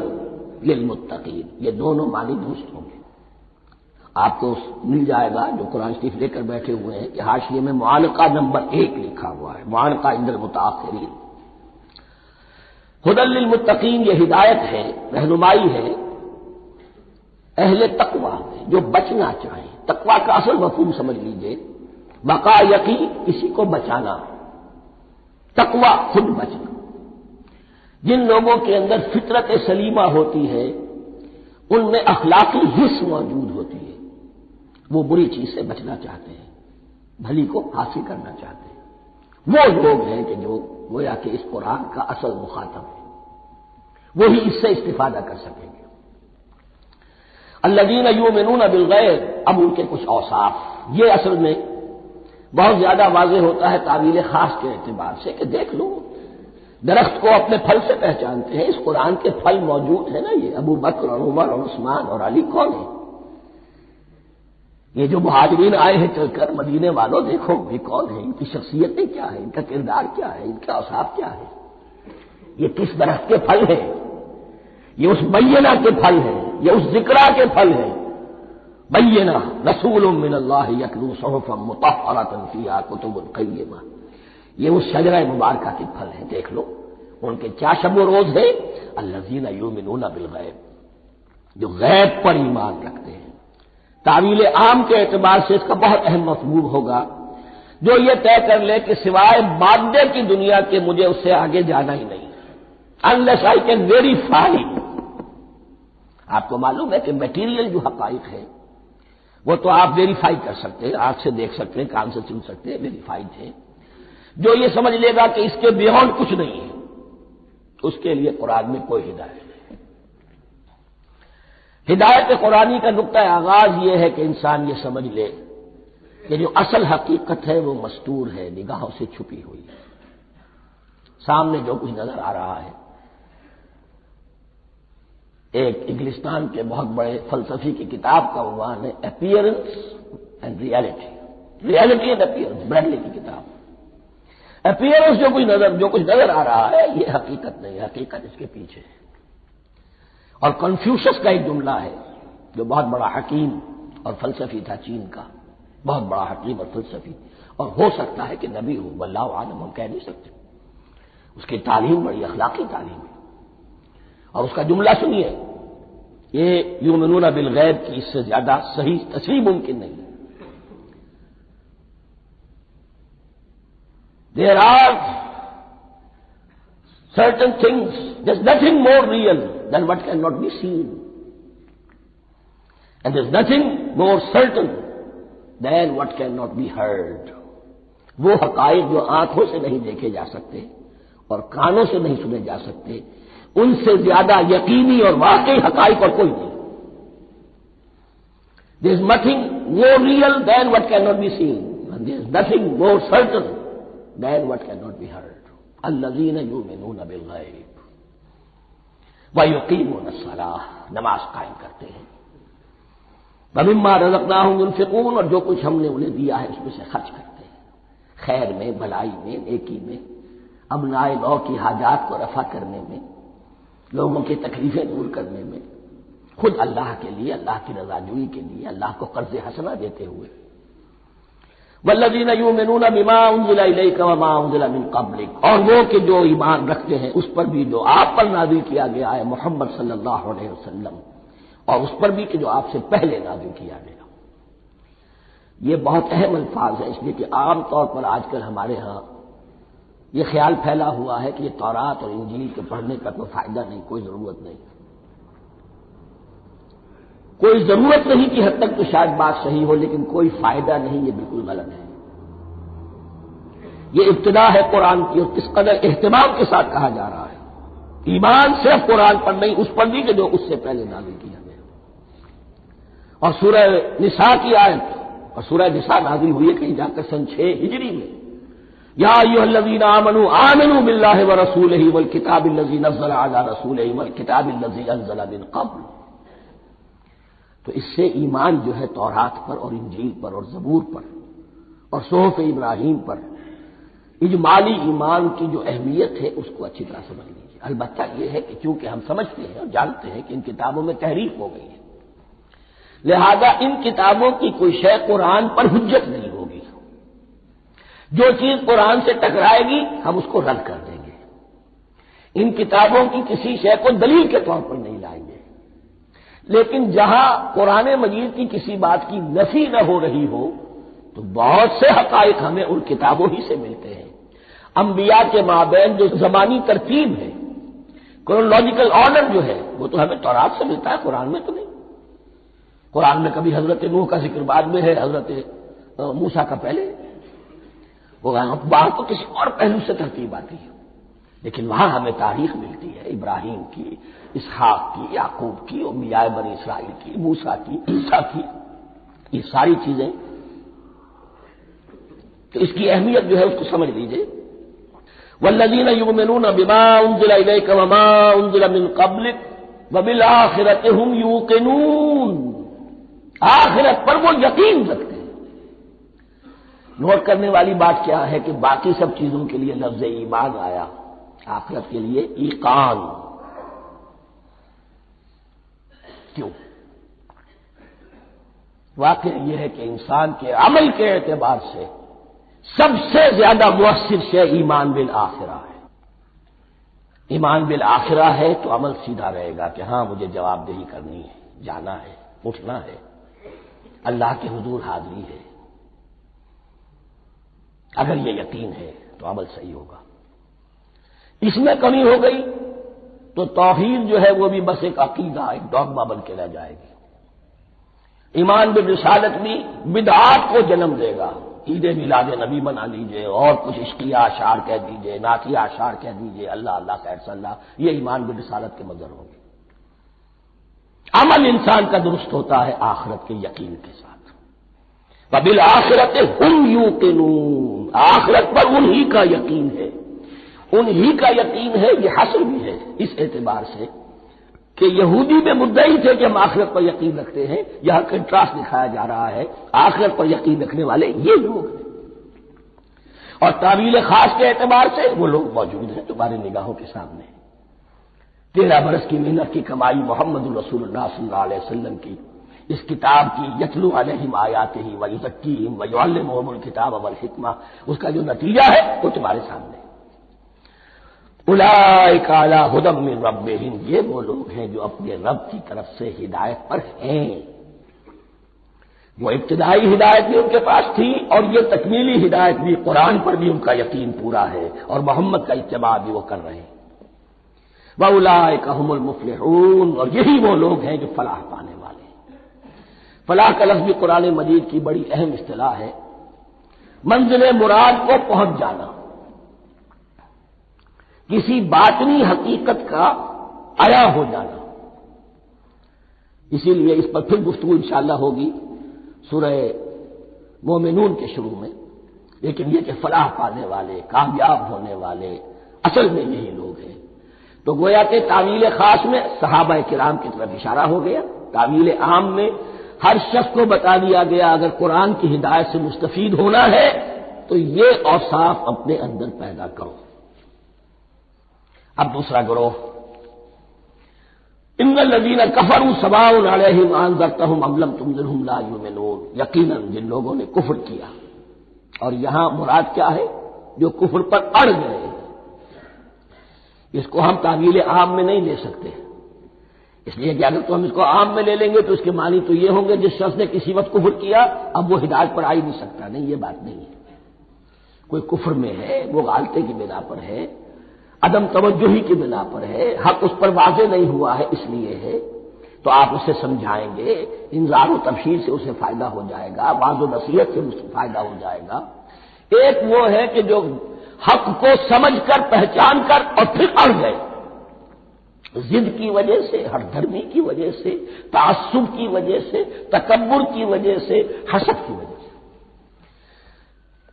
للمتقین، یہ دونوں معنی درست ہوں گے۔ آپ کو مل جائے گا جو قرآن شریف لے کر بیٹھے ہوئے ہیں کہ حاشیے میں معانقہ نمبر 1 لکھا ہوا ہے، معانقہ عند المتاخرین۔ ھدی للمتقین یہ ہدایت ہے، رہنمائی ہے اہل تقویٰ جو بچنا چاہیں۔ تقویٰ کا اصل مفہوم سمجھ لیجئے، بقا یقین، کسی کو بچانا، تقویٰ خود بچنا۔ جن لوگوں کے اندر فطرت سلیمہ ہوتی ہے ان میں اخلاقی حس موجود ہوتی ہے، وہ بری چیز سے بچنا چاہتے ہیں، بھلی کو حاصل کرنا چاہتے ہیں، وہ لوگ ہیں کہ جو گویا کہ اس قرآن کا اصل مخاطب ہے، وہی اس سے استفادہ کر سکیں گے۔ الذین یؤمنون بالغیب، اب ان کے کچھ اوصاف، یہ اصل میں بہت زیادہ واضح ہوتا ہے تعویل خاص کے اعتبار سے کہ دیکھ لو درخت کو اپنے پھل سے پہچانتے ہیں، اس قرآن کے پھل موجود ہیں نا، یہ ابو بکر اور عمر اور عثمان اور علی کون ہیں؟ یہ جو مہاجرین آئے ہیں چل کر، مدینے والوں دیکھو یہ کون ہیں، ان کی شخصیتیں کیا ہیں، ان کا کردار کیا ہے، ان کے اوصاف کیا ہے، یہ کس درخت کے پھل ہیں؟ یہ اس بینہ کے پھل ہیں، یہ اس ذکرہ کے پھل ہیں۔ بینہ رسول من اللہ یتلو صحفا مطہرۃ فیہا کتب قیمہ، یہ اس شجرہ مبارکہ کے پھل ہیں، دیکھ لو ان کے کیا شب و روز ہے، الذین یؤمنون بالغیب، جو غیب پر ایمان رکھتے ہیں۔ تعویل عام کے اعتبار سے اس کا بہت اہم مفہوم ہوگا، جو یہ طے کر لے کہ سوائے مادے کی دنیا کے مجھے اس سے آگے جانا ہی نہیں، unless I can verify۔ آپ کو معلوم ہے کہ میٹیریل جو حقائق ہے وہ تو آپ ویریفائی کر سکتے ہیں، آنکھ سے دیکھ سکتے ہیں، کان سے سن سکتے ہیں، ویریفائڈ ہے۔ جو یہ سمجھ لے گا کہ اس کے بیونڈ کچھ نہیں ہے، اس کے لیے قرآن میں کوئی ہدایت نہیں۔ ہدایت قرآنی کا نقطہ آغاز یہ ہے کہ انسان یہ سمجھ لے کہ جو اصل حقیقت ہے وہ مستور ہے، نگاہوں سے چھپی ہوئی ہے، سامنے جو کچھ نظر آ رہا ہے۔ ایک انگلستان کے بہت بڑے فلسفی کی کتاب کا عنوان ہے appearance and reality, reality and appearance, Bradley کی کتاب۔ اپیئرنس جو کچھ نظر آ رہا ہے یہ حقیقت نہیں، حقیقت اس کے پیچھے ہے۔ اور کنفیوشس کا ایک جملہ ہے جو بہت بڑا حکیم اور فلسفی تھا چین کا، بہت بڑا حکیم اور فلسفی، اور ہو سکتا ہے کہ نبی ہو، واللہ عالم، ہم کہہ نہیں سکتے۔ اس کی تعلیم بڑی اخلاقی تعلیم ہے، اور اس کا جملہ سنیے، یہ یؤمنون بالغیب کی اس سے زیادہ صحیح تصریح ممکن نہیں ہے۔ There are certain things, there's nothing more real than what cannot be seen. And there's nothing more certain than what cannot be heard. وہ حقائق جو آنکھوں سے نہیں دیکھے جا سکتے اور کانوں سے نہیں سنے جا سکتے، ان سے زیادہ یقینی اور واقعی حقائق اور کوئی نہیں۔ There's nothing more real than what cannot be seen. And there's nothing more certain than what cannot be heard. الذین یؤمنون بالغیب ویقیمون الصلاۃ، نماز قائم کرتے ہیں، ومما رزقناہم ينفقون، اور جو کچھ ہم نے انہیں دیا ہے اس میں سے خرچ کرتے ہیں، خیر میں، بھلائی میں، نیکی میں، ابنائے نو کی حاجات کو رفع کرنے میں، لوگوں کی تکلیفیں دور کرنے میں، خود اللہ کے لیے، اللہ کی رضا جوئی کے لیے، اللہ کو قرض حسنہ دیتے ہوئے۔ والذین یؤمنون بما انزل الیک وما انزل من قبلک، اور وہ کہ جو ایمان رکھتے ہیں اس پر بھی جو آپ پر نازل کیا گیا ہے محمد صلی اللہ علیہ وسلم، اور اس پر بھی کہ جو آپ سے پہلے نازل کیا گیا۔ یہ بہت اہم الفاظ ہیں، اس لیے کہ عام طور پر آج کل ہمارے ہاں یہ خیال پھیلا ہوا ہے کہ یہ تورات اور انجیل کے پڑھنے کا کوئی فائدہ نہیں، کوئی ضرورت نہیں، کوئی ضرورت نہیں کی حد تک تو شاید بات صحیح ہو، لیکن کوئی فائدہ نہیں، یہ بالکل غلط ہے۔ یہ ابتدا ہے قرآن کی، اور کس قدر اہتمام کے ساتھ کہا جا رہا ہے، ایمان صرف قرآن پر نہیں، اس پر بھی کہ جو اس سے پہلے نازل کیا گیا۔ اور سورہ نساء کی آیت، اور سورہ نساء نازل ہوئی ہے کہیں جا کر سن 6 ہجری میں، یا ایھا الذین آمنوا آمنوا باللہ ورسولہ والکتاب الذی نزل علی رسولہ والکتاب الذی انزل من قبل۔ تو اس سے ایمان جو ہے تورات پر اور انجیل پر اور زبور پر اور صحف ابراہیم پر، اجمالی ایمان کی جو اہمیت ہے اس کو اچھی طرح سمجھ لیجیے۔ البتہ یہ ہے کہ چونکہ ہم سمجھتے ہیں اور جانتے ہیں کہ ان کتابوں میں تحریف ہو گئی ہے، لہذا ان کتابوں کی کوئی شے قرآن پر حجت نہیں ہوگی، جو چیز قرآن سے ٹکرائے گی ہم اس کو رد کر دیں گے، ان کتابوں کی کسی شے کو دلیل کے طور پر نہیں لائیں گے۔ لیکن جہاں قرآن مجید کی کسی بات کی نفی نہ ہو رہی ہو تو بہت سے حقائق ہمیں ان کتابوں ہی سے ملتے ہیں۔ انبیاء کے مابین جو زمانی ترتیب ہے، کرونالوجیکل آرڈر جو ہے، وہ تو ہمیں تورات سے ملتا ہے، قرآن میں تو نہیں۔ قرآن میں کبھی حضرت نوح کا ذکر بعد میں ہے، حضرت موسیٰ کا پہلے، وہاں تو کسی اور پہلو سے ترتیب آتی ہے، لیکن وہاں ہمیں تاریخ ملتی ہے ابراہیم کی، اسحاق کی، یعقوب کی، انبیاء بنی اسرائیل کی، موسیٰ کی، عیسیٰ کی، یہ ساری چیزیں۔ تو اس کی اہمیت جو ہے اس کو سمجھ لیجئے۔ والذین یؤمنون بما انزل الیک وما انزل من قبلک وبالآخرۃ هم یوقنون، آخرت پر وہ یقین رکھتے ہیں۔ نوٹ کرنے والی بات کیا ہے کہ باقی سب چیزوں کے لیے لفظ ایمان آیا، آخرت کے لیے ایقان کیوں؟ واقع یہ ہے کہ انسان کے عمل کے اعتبار سے سب سے زیادہ مؤثر شے ایمان بالآخرہ ہے۔ ایمان بالآخرہ ہے تو عمل سیدھا رہے گا کہ ہاں مجھے جواب دہی کرنی ہے، جانا ہے، اٹھنا ہے، اللہ کے حضور حاضری ہے۔ اگر یہ یقین ہے تو عمل صحیح ہوگا۔ اس میں کمی ہو گئی تو توحید جو ہے وہ بھی بس ایک عقیدہ، ایک ڈوگما بن کے رہ جائے گی۔ ایمان بالرسالت بھی بدعات کو جنم دے گا، عید میلاد نبی بنا لیجئے اور کچھ عشقیہ اشعار کہہ دیجئے، نعتیہ اشعار کہہ دیجئے، اللہ اللہ خیر صلی اللہ، یہ ایمان بالرسالت کے مظہر ہوں گے۔ عمل انسان کا درست ہوتا ہے آخرت کے یقین کے ساتھ۔ وبالآخرۃ ہم یوقنون، آخرت پر انہی کا یقین ہے، انہی کا یقین ہے۔ یہ حصر بھی ہے اس اعتبار سے کہ یہودی میں مدعی تھے کہ ہم آخرت پر یقین رکھتے ہیں، یہاں کنٹراسٹ دکھایا جا رہا ہے آخرت پر یقین رکھنے والے یہ لوگ ہیں، اور تعویل خاص کے اعتبار سے وہ لوگ موجود ہیں تمہاری نگاہوں کے سامنے۔ 13 برس کی محنت کی کمائی محمد الرسول اللہ صلی اللہ علیہ وسلم کی اس کتاب کی، یتلو علیہم آیاتہ ویزکیہم ویعلمہم الکتاب والحکمہ، اس کا جو نتیجہ ہے وہ تمہارے سامنے۔ اولئک علی ھدی من ربہم، یہ وہ لوگ ہیں جو اپنے رب کی طرف سے ہدایت پر ہیں۔ وہ ابتدائی ہدایت بھی ان کے پاس تھی، اور یہ تکمیلی ہدایت بھی، قرآن پر بھی ان کا یقین پورا ہے، اور محمد کا اتباع بھی وہ کر رہے ہیں۔ وَأُولَٰئِكَ هُمُ الْمُفْلِحُونَ، اور یہی وہ لوگ ہیں جو فلاح پانے والے ہیں۔ فلاح کا لفظ بھی قرآن مجید کی بڑی اہم اصطلاح ہے، منزل مراد کو پہنچ جانا، کسی باطنی حقیقت کا عیا ہو جانا۔ اسی لیے اس پر پھر گفتگو انشاءاللہ ہوگی سورہ مومنون کے شروع میں، لیکن یہ کہ فلاح پانے والے، کامیاب ہونے والے اصل میں یہی لوگ ہیں۔ تو گویا کہ تعویل خاص میں صحابہ کرام کی طرف اشارہ ہو گیا، تعویل عام میں ہر شخص کو بتا دیا گیا اگر قرآن کی ہدایت سے مستفید ہونا ہے تو یہ اوصاف اپنے اندر پیدا کرو۔ اب دوسرا گروہ، ان الذین کفروا سواء علیہم انذرتہم ام لم تنذرہم لا یؤمنون، یقیناً جن لوگوں نے کفر کیا، اور یہاں مراد کیا ہے؟ جو کفر پر اڑ گئے۔ اس کو ہم تعویل عام میں نہیں لے سکتے، اس لیے کہ اگر تو ہم اس کو عام میں لے لیں گے تو اس کے معنی تو یہ ہوں گے جس شخص نے کسی وقت کفر کیا اب وہ ہدایت پر آ ہی نہیں سکتا، نہیں، یہ بات نہیں ہے۔ کوئی کفر میں ہے، وہ غالطے کی بنا پر ہے، عدم توجہی کی بنا پر ہے، حق اس پر واضح نہیں ہوا ہے اس لیے ہے، تو آپ اسے سمجھائیں گے، انذار و تبشیر سے اسے فائدہ ہو جائے گا، واعظ و نصیحت سے اسے فائدہ ہو جائے گا۔ ایک وہ ہے کہ جو حق کو سمجھ کر، پہچان کر اور پھر اڑ گئے، ضد کی وجہ سے، ہر دھرمی کی وجہ سے، تعصب کی وجہ سے، تکبر کی وجہ سے، حسد کی وجہ سے۔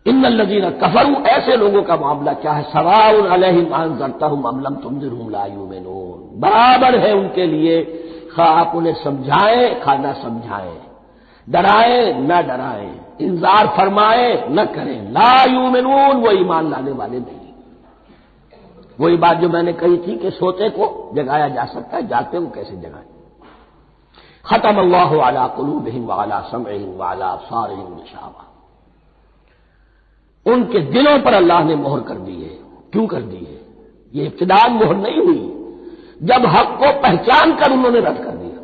ان الذین کفروا، ایسے لوگوں کا معاملہ کیا ہے؟ سواء علیہم انذرتہم ام لم تنذرہم لا یؤمنون، برابر ہے ان کے لیے، خواہ آپ انہیں سمجھائیں خواہ نہ سمجھائیں، ڈرائیں نہ ڈرائیں، انذار فرمائیں نہ کریں، لا یؤمنون، وہ ایمان لانے والے نہیں۔ وہی بات جو میں نے کہی تھی کہ سوتے کو جگایا جا سکتا ہے، جاگتے کو کیسے جگائیں؟ ختم اللہ علی قلوبہم وعلی سمعہم وعلی ابصارہم غشاوہ، ان کے دلوں پر اللہ نے مہر کر دی ہے۔ کیوں کر دی ہے؟ یہ ابتداء مہر نہیں ہوئی، جب حق کو پہچان کر انہوں نے رد کر دیا،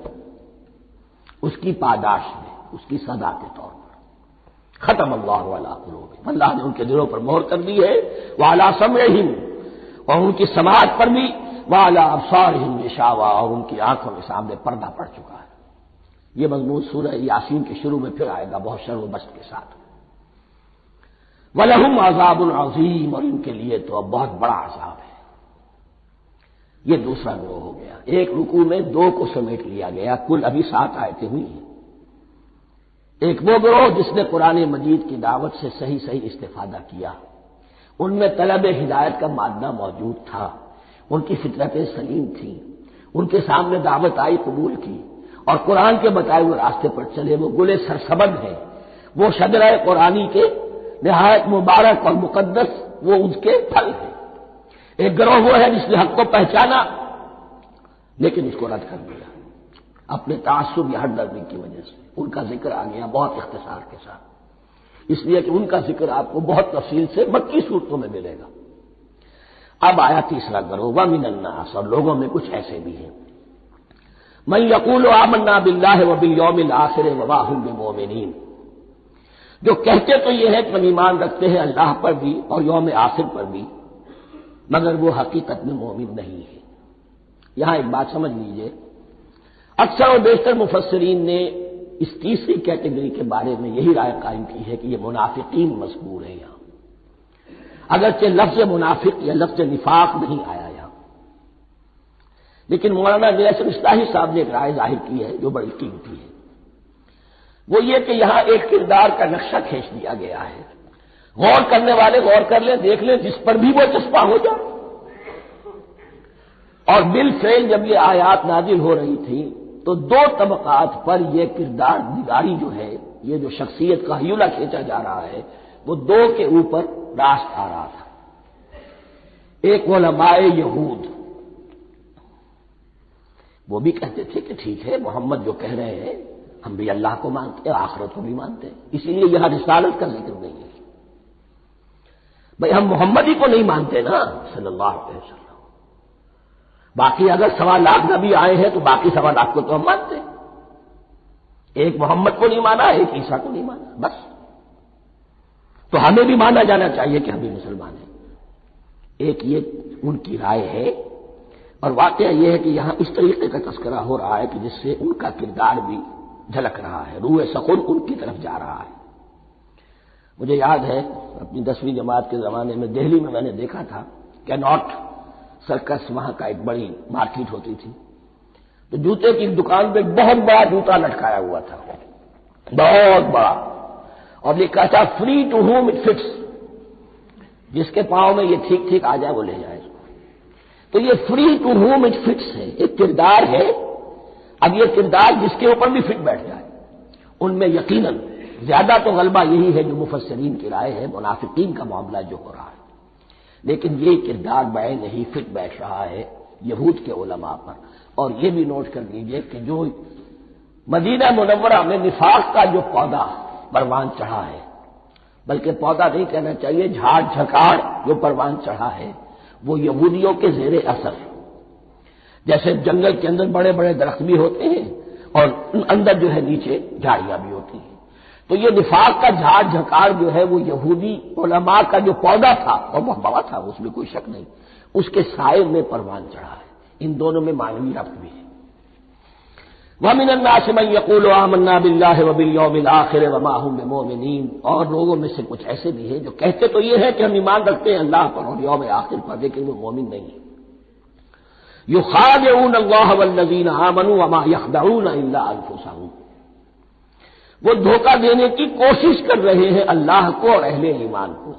اس کی پاداش میں، اس کی سزا کے طور پر۔ ختم اللہ علی قلوبہم، اللہ نے ان کے دلوں پر مہر کر دی ہے، وعلی سمعہم، اور ان کی سماعت پر بھی، وعلی ابصارہم غشاوہ، اور ان کی آنکھوں کے سامنے پردہ پڑ چکا ہے۔ یہ مضمون سورہ یاسین کے شروع میں پھر آئے گا بہت شر و بست کے ساتھ۔ وَلَهُمْ عَذَابٌ عَظِيمٌ، اور ان کے لیے تو اب بہت بڑا عذاب ہے۔ یہ دوسرا گروہ ہو گیا، ایک رکوع میں دو کو سمیٹ لیا گیا، کل ابھی 7 آیتیں ہوئی ہیں۔ ایک وہ گروہ جس نے قرآن مجید کی دعوت سے صحیح صحیح استفادہ کیا، ان میں طلب ہدایت کا مادہ موجود تھا، ان کی فطرتیں سلیم تھیں، ان کے سامنے دعوت آئی، قبول کی، اور قرآن کے بتائے ہوئے راستے پر چلے، وہ گلے سرسبد ہیں، وہ شجرہ قرآنی کے نہایت مبارک اور مقدس، وہ اس کے پھل ہیں۔ ایک گروہ وہ ہے جس نے حق کو پہچانا لیکن اس کو رد کر دیا اپنے تعصب یا ہر درمی کی وجہ سے۔ ان کا ذکر آ گیا بہت اختصار کے ساتھ، اس لیے کہ ان کا ذکر آپ کو بہت تفصیل سے مکی صورتوں میں ملے گا۔ اب آیا تیسرا گروہ، وَمِنَ النَّاسِ، اور لوگوں میں کچھ ایسے بھی ہیں، مَن يَقُولُ آمَنَّا بِاللَّهِ وَبِالْيَوْمِ الْآخِرِ وَمَا هُم بِمُؤْمِنِينَ، جو کہتے تو یہ ہے کہ ہم ایمان رکھتے ہیں اللہ پر بھی اور یوم آخر پر بھی، مگر وہ حقیقت میں مومن نہیں ہے۔ یہاں ایک بات سمجھ لیجئے، اکثر اور بیشتر مفسرین نے اس تیسری کیٹیگری کے بارے میں یہی رائے قائم کی ہے کہ یہ منافقین مذکور ہیں یہاں، اگرچہ لفظ منافق یا لفظ نفاق نہیں آیا یہاں، لیکن مولانا نیاصر اصلاحی صاحب نے ایک رائے ظاہر کی ہے جو بڑی قیمتی ہے، وہ یہ کہ یہاں ایک کردار کا نقشہ کھینچ دیا گیا ہے، غور کرنے والے غور کر لیں، دیکھ لیں، جس پر بھی وہ چسپاں ہو جائے۔ اور بالفعل جب یہ آیات نازل ہو رہی تھی تو دو طبقات پر یہ کردار نگاری جو ہے، یہ جو شخصیت کا ہیولہ کھینچا جا رہا ہے، وہ دو کے اوپر راست آ رہا تھا۔ ایک علماء یہود، وہ بھی کہتے تھے کہ ٹھیک ہے محمد جو کہہ رہے ہیں ہم بھی اللہ کو مانتے ہیں، آخرت کو بھی مانتے ہیں، اسی لیے یہاں رسالت کا ذکر نہیں ہے۔ بھئی ہم محمد ہی کو نہیں مانتے نا صلی اللہ علیہ وسلم، باقی اگر 1.25 نبی آئے ہیں تو باقی 1.25 کو تو ہم مانتے ہیں، ایک محمد کو نہیں مانا، ایک عیسیٰ کو نہیں مانا، بس تو ہمیں بھی مانا جانا چاہیے کہ ہم بھی مسلمان ہیں۔ ایک یہ ان کی رائے ہے، اور واقعہ یہ ہے کہ یہاں اس طریقے کا تذکرہ ہو رہا ہے کہ جس سے ان کا کردار بھی جھلک رہا ہے، روح سخن ان کی طرف جا رہا ہے۔ مجھے یاد ہے اپنی 10ویں جماعت کے زمانے میں دہلی میں نے دیکھا تھا کہ ناٹ سرکس، وہاں کا ایک بڑی مارکیٹ ہوتی تھی، تو جوتے کی دکان پہ بہت بڑا جوتا لٹکایا ہوا تھا، بہت بڑا، اور لکھا تھا free to whom it fits, جس کے پاؤں میں یہ ٹھیک ٹھیک آ جائے وہ لے جائے۔ تو یہ free to whom it fits ہے، ایک کردار ہے۔ اب یہ کردار جس کے اوپر بھی فٹ بیٹھ جائے، ان میں یقیناً زیادہ تو غلبہ یہی ہے جو مفسرین کی رائے ہے، منافقین کا معاملہ جو ہو رہا ہے، لیکن یہ کردار بعین نہیں فٹ بیٹھ رہا ہے یہود کے علماء پر۔ اور یہ بھی نوٹ کر لیجئے کہ جو مدینہ منورہ میں نفاق کا جو پودا پروان چڑھا ہے، بلکہ پودا نہیں کہنا چاہیے، جھاڑ جھکاڑ جو پروان چڑھا ہے، وہ یہودیوں کے زیر اثر، جیسے جنگل کے اندر بڑے بڑے درخت بھی ہوتے ہیں اور اندر جو ہے نیچے جھاڑیاں بھی ہوتی ہیں، تو یہ نفاق کا جھاڑ جھکاڑ جو ہے وہ یہودی علماء کا جو پودا تھا اور وہ بڑا تھا، اس میں کوئی شک نہیں، اس کے سائے میں پروان چڑھا ہے۔ ان دونوں میں معنوی ربط بھی ہے۔ وَمِنَ النَّاسِ مَن يَقُولُ آمَنَّا بِاللَّهِ وَبِالْيَوْمِ الْآخِرِ وَمَا هُم بِمُؤْمِنِينَ، اور لوگوں میں سے کچھ ایسے بھی ہیں جو کہتے تو یہ ہے کہ ہم ایمان رکھتے ہیں اللہ پر اور یوم آخر پر، لیکن وہ مومن نہیں ہیں۔ يُخَادِعُونَ اللَّهَ وَالَّذِينَ آمَنُوا وَمَا يَخْدَعُونَ إِلَّا أَنفُسَهُمْ، وہ دھوکہ دینے کی کوشش کر رہے ہیں اللہ کو اور اہل ایمان کو۔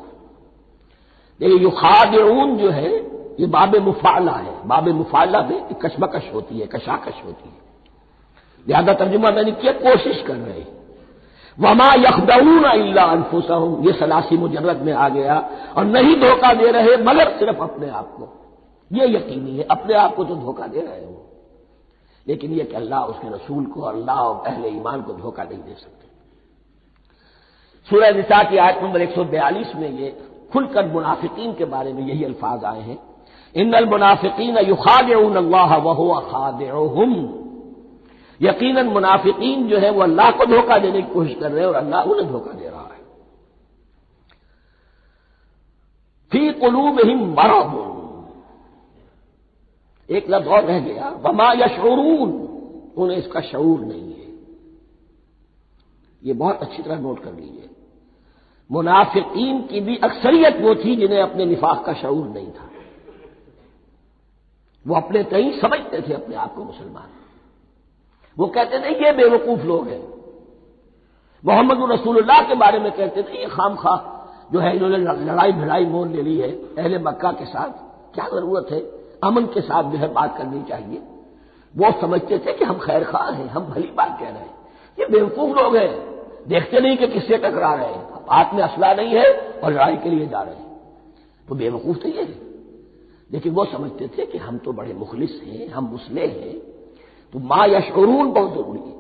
یہ یخادعون جو ہے یہ باب مفعلہ ہے، باب مفعلہ میں کشمکش ہوتی ہے، کشاکش ہوتی ہے، لہذا ترجمہ میں نے کیا کوشش کر رہے ہیں۔ وما یخدعون الا انفسهم، یہ ثلاثی مجرد میں آ گیا، اور نہیں دھوکہ دے رہے مگر صرف اپنے آپ کو۔ یہ یقینی ہے اپنے آپ کو تو دھوکہ دے رہے ہو، لیکن یہ کہ اللہ اس کے رسول کو اور اللہ اور اہل ایمان کو دھوکہ نہیں دے سکتے۔ سورہ نساء کی آیت نمبر 142 میں یہ کھل کر منافقین کے بارے میں یہی الفاظ آئے ہیں، ان المنافقین یخادعون اللہ وہو خادعهم، یقیناً منافقین جو ہے وہ اللہ کو دھوکہ دینے کی کوشش کر رہے ہیں اور اللہ انہیں دھوکہ دے رہا ہے۔ فی قلوبہم مرض، ایک لفظ اور رہ گیا، وما یشعرون، انہیں اس کا شعور نہیں ہے۔ یہ بہت اچھی طرح نوٹ کر لیجیے، منافقین کی بھی اکثریت وہ تھی جنہیں اپنے نفاق کا شعور نہیں تھا، وہ اپنے تئیں سمجھتے تھے اپنے آپ کو مسلمان، وہ کہتے تھے یہ بے وقوف لوگ ہیں، محمد رسول اللہ کے بارے میں کہتے تھے یہ خام خواہ جو ہے انہوں نے لڑائی بھڑائی مول لے لی ہے اہل مکہ کے ساتھ، کیا ضرورت ہے، امن کے ساتھ جو ہے بات کرنی چاہیے۔ وہ سمجھتے تھے کہ ہم خیر خواہ ہیں، ہم بھلی بات کہہ رہے ہیں، یہ بے وقوف لوگ ہیں، دیکھتے نہیں کہ کس سے ٹکرا رہے ہیں، ہاتھ میں اسلحہ نہیں ہے اور لڑائی کے لیے جا رہے ہیں، تو بے وقوف تو یہ ہے۔ لیکن وہ سمجھتے تھے کہ ہم تو بڑے مخلص ہیں، ہم مسلح ہیں، تو ما یشعرون بہت ضروری ہے۔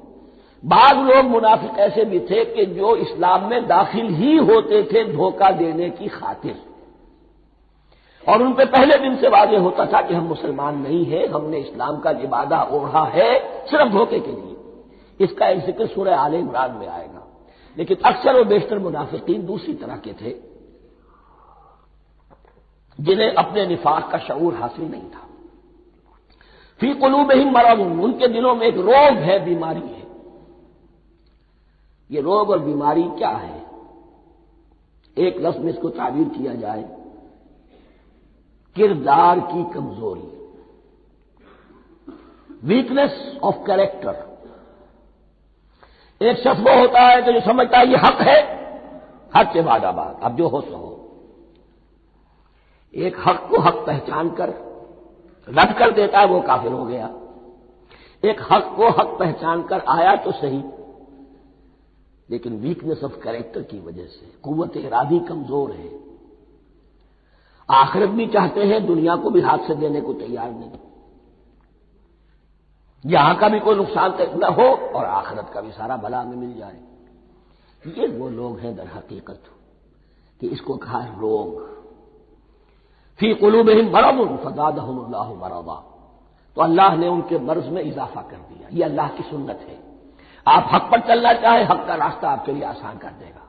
بعض لوگ منافق ایسے بھی تھے کہ جو اسلام میں داخل ہی ہوتے تھے دھوکہ دینے کی خاطر، اور ان پہ پہلے دن سے واضح ہوتا تھا کہ ہم مسلمان نہیں ہیں، ہم نے اسلام کا لبادہ اوڑھا ہے صرف دھوکے کے لیے۔ اس کا ایک ذکر سورہ آل عمران میں آئے گا، لیکن اکثر و بیشتر منافقین دوسری طرح کے تھے جنہیں اپنے نفاق کا شعور حاصل نہیں تھا۔ فی قلوبہم مرض، ان کے دلوں میں ایک روگ ہے، بیماری ہے۔ یہ روگ اور بیماری کیا ہے؟ ایک لفظ میں اس کو تعبیر کیا جائے، کردار کی کمزوری۔ Weakness of character. ایک شخص وہ ہوتا ہے کہ جو سمجھتا ہے یہ حق ہے، حق کے بعد آباد، اب جو ہو سو ہو. ایک حق کو حق پہچان کر رد کر دیتا ہے، وہ کافر ہو گیا. ایک حق کو حق پہچان کر آیا تو صحیح، لیکن ویکنیس آف کیریکٹر کی وجہ سے قوت ارادی کمزور ہے. آخرت بھی چاہتے ہیں، دنیا کو بھی ہاتھ سے دینے کو تیار نہیں. یہاں کا بھی کوئی نقصان نہ ہو اور آخرت کا بھی سارا بھلا ہمیں مل جائے. یہ وہ لوگ ہیں در حقیقت کہ اس کو کہا ہے روگ. فی قلوبہم مرض فزادہم اللہ مرضا، تو اللہ نے ان کے مرض میں اضافہ کر دیا. یہ اللہ کی سنت ہے. آپ حق پر چلنا چاہیں، حق کا راستہ آپ کے لیے آسان کر دے گا.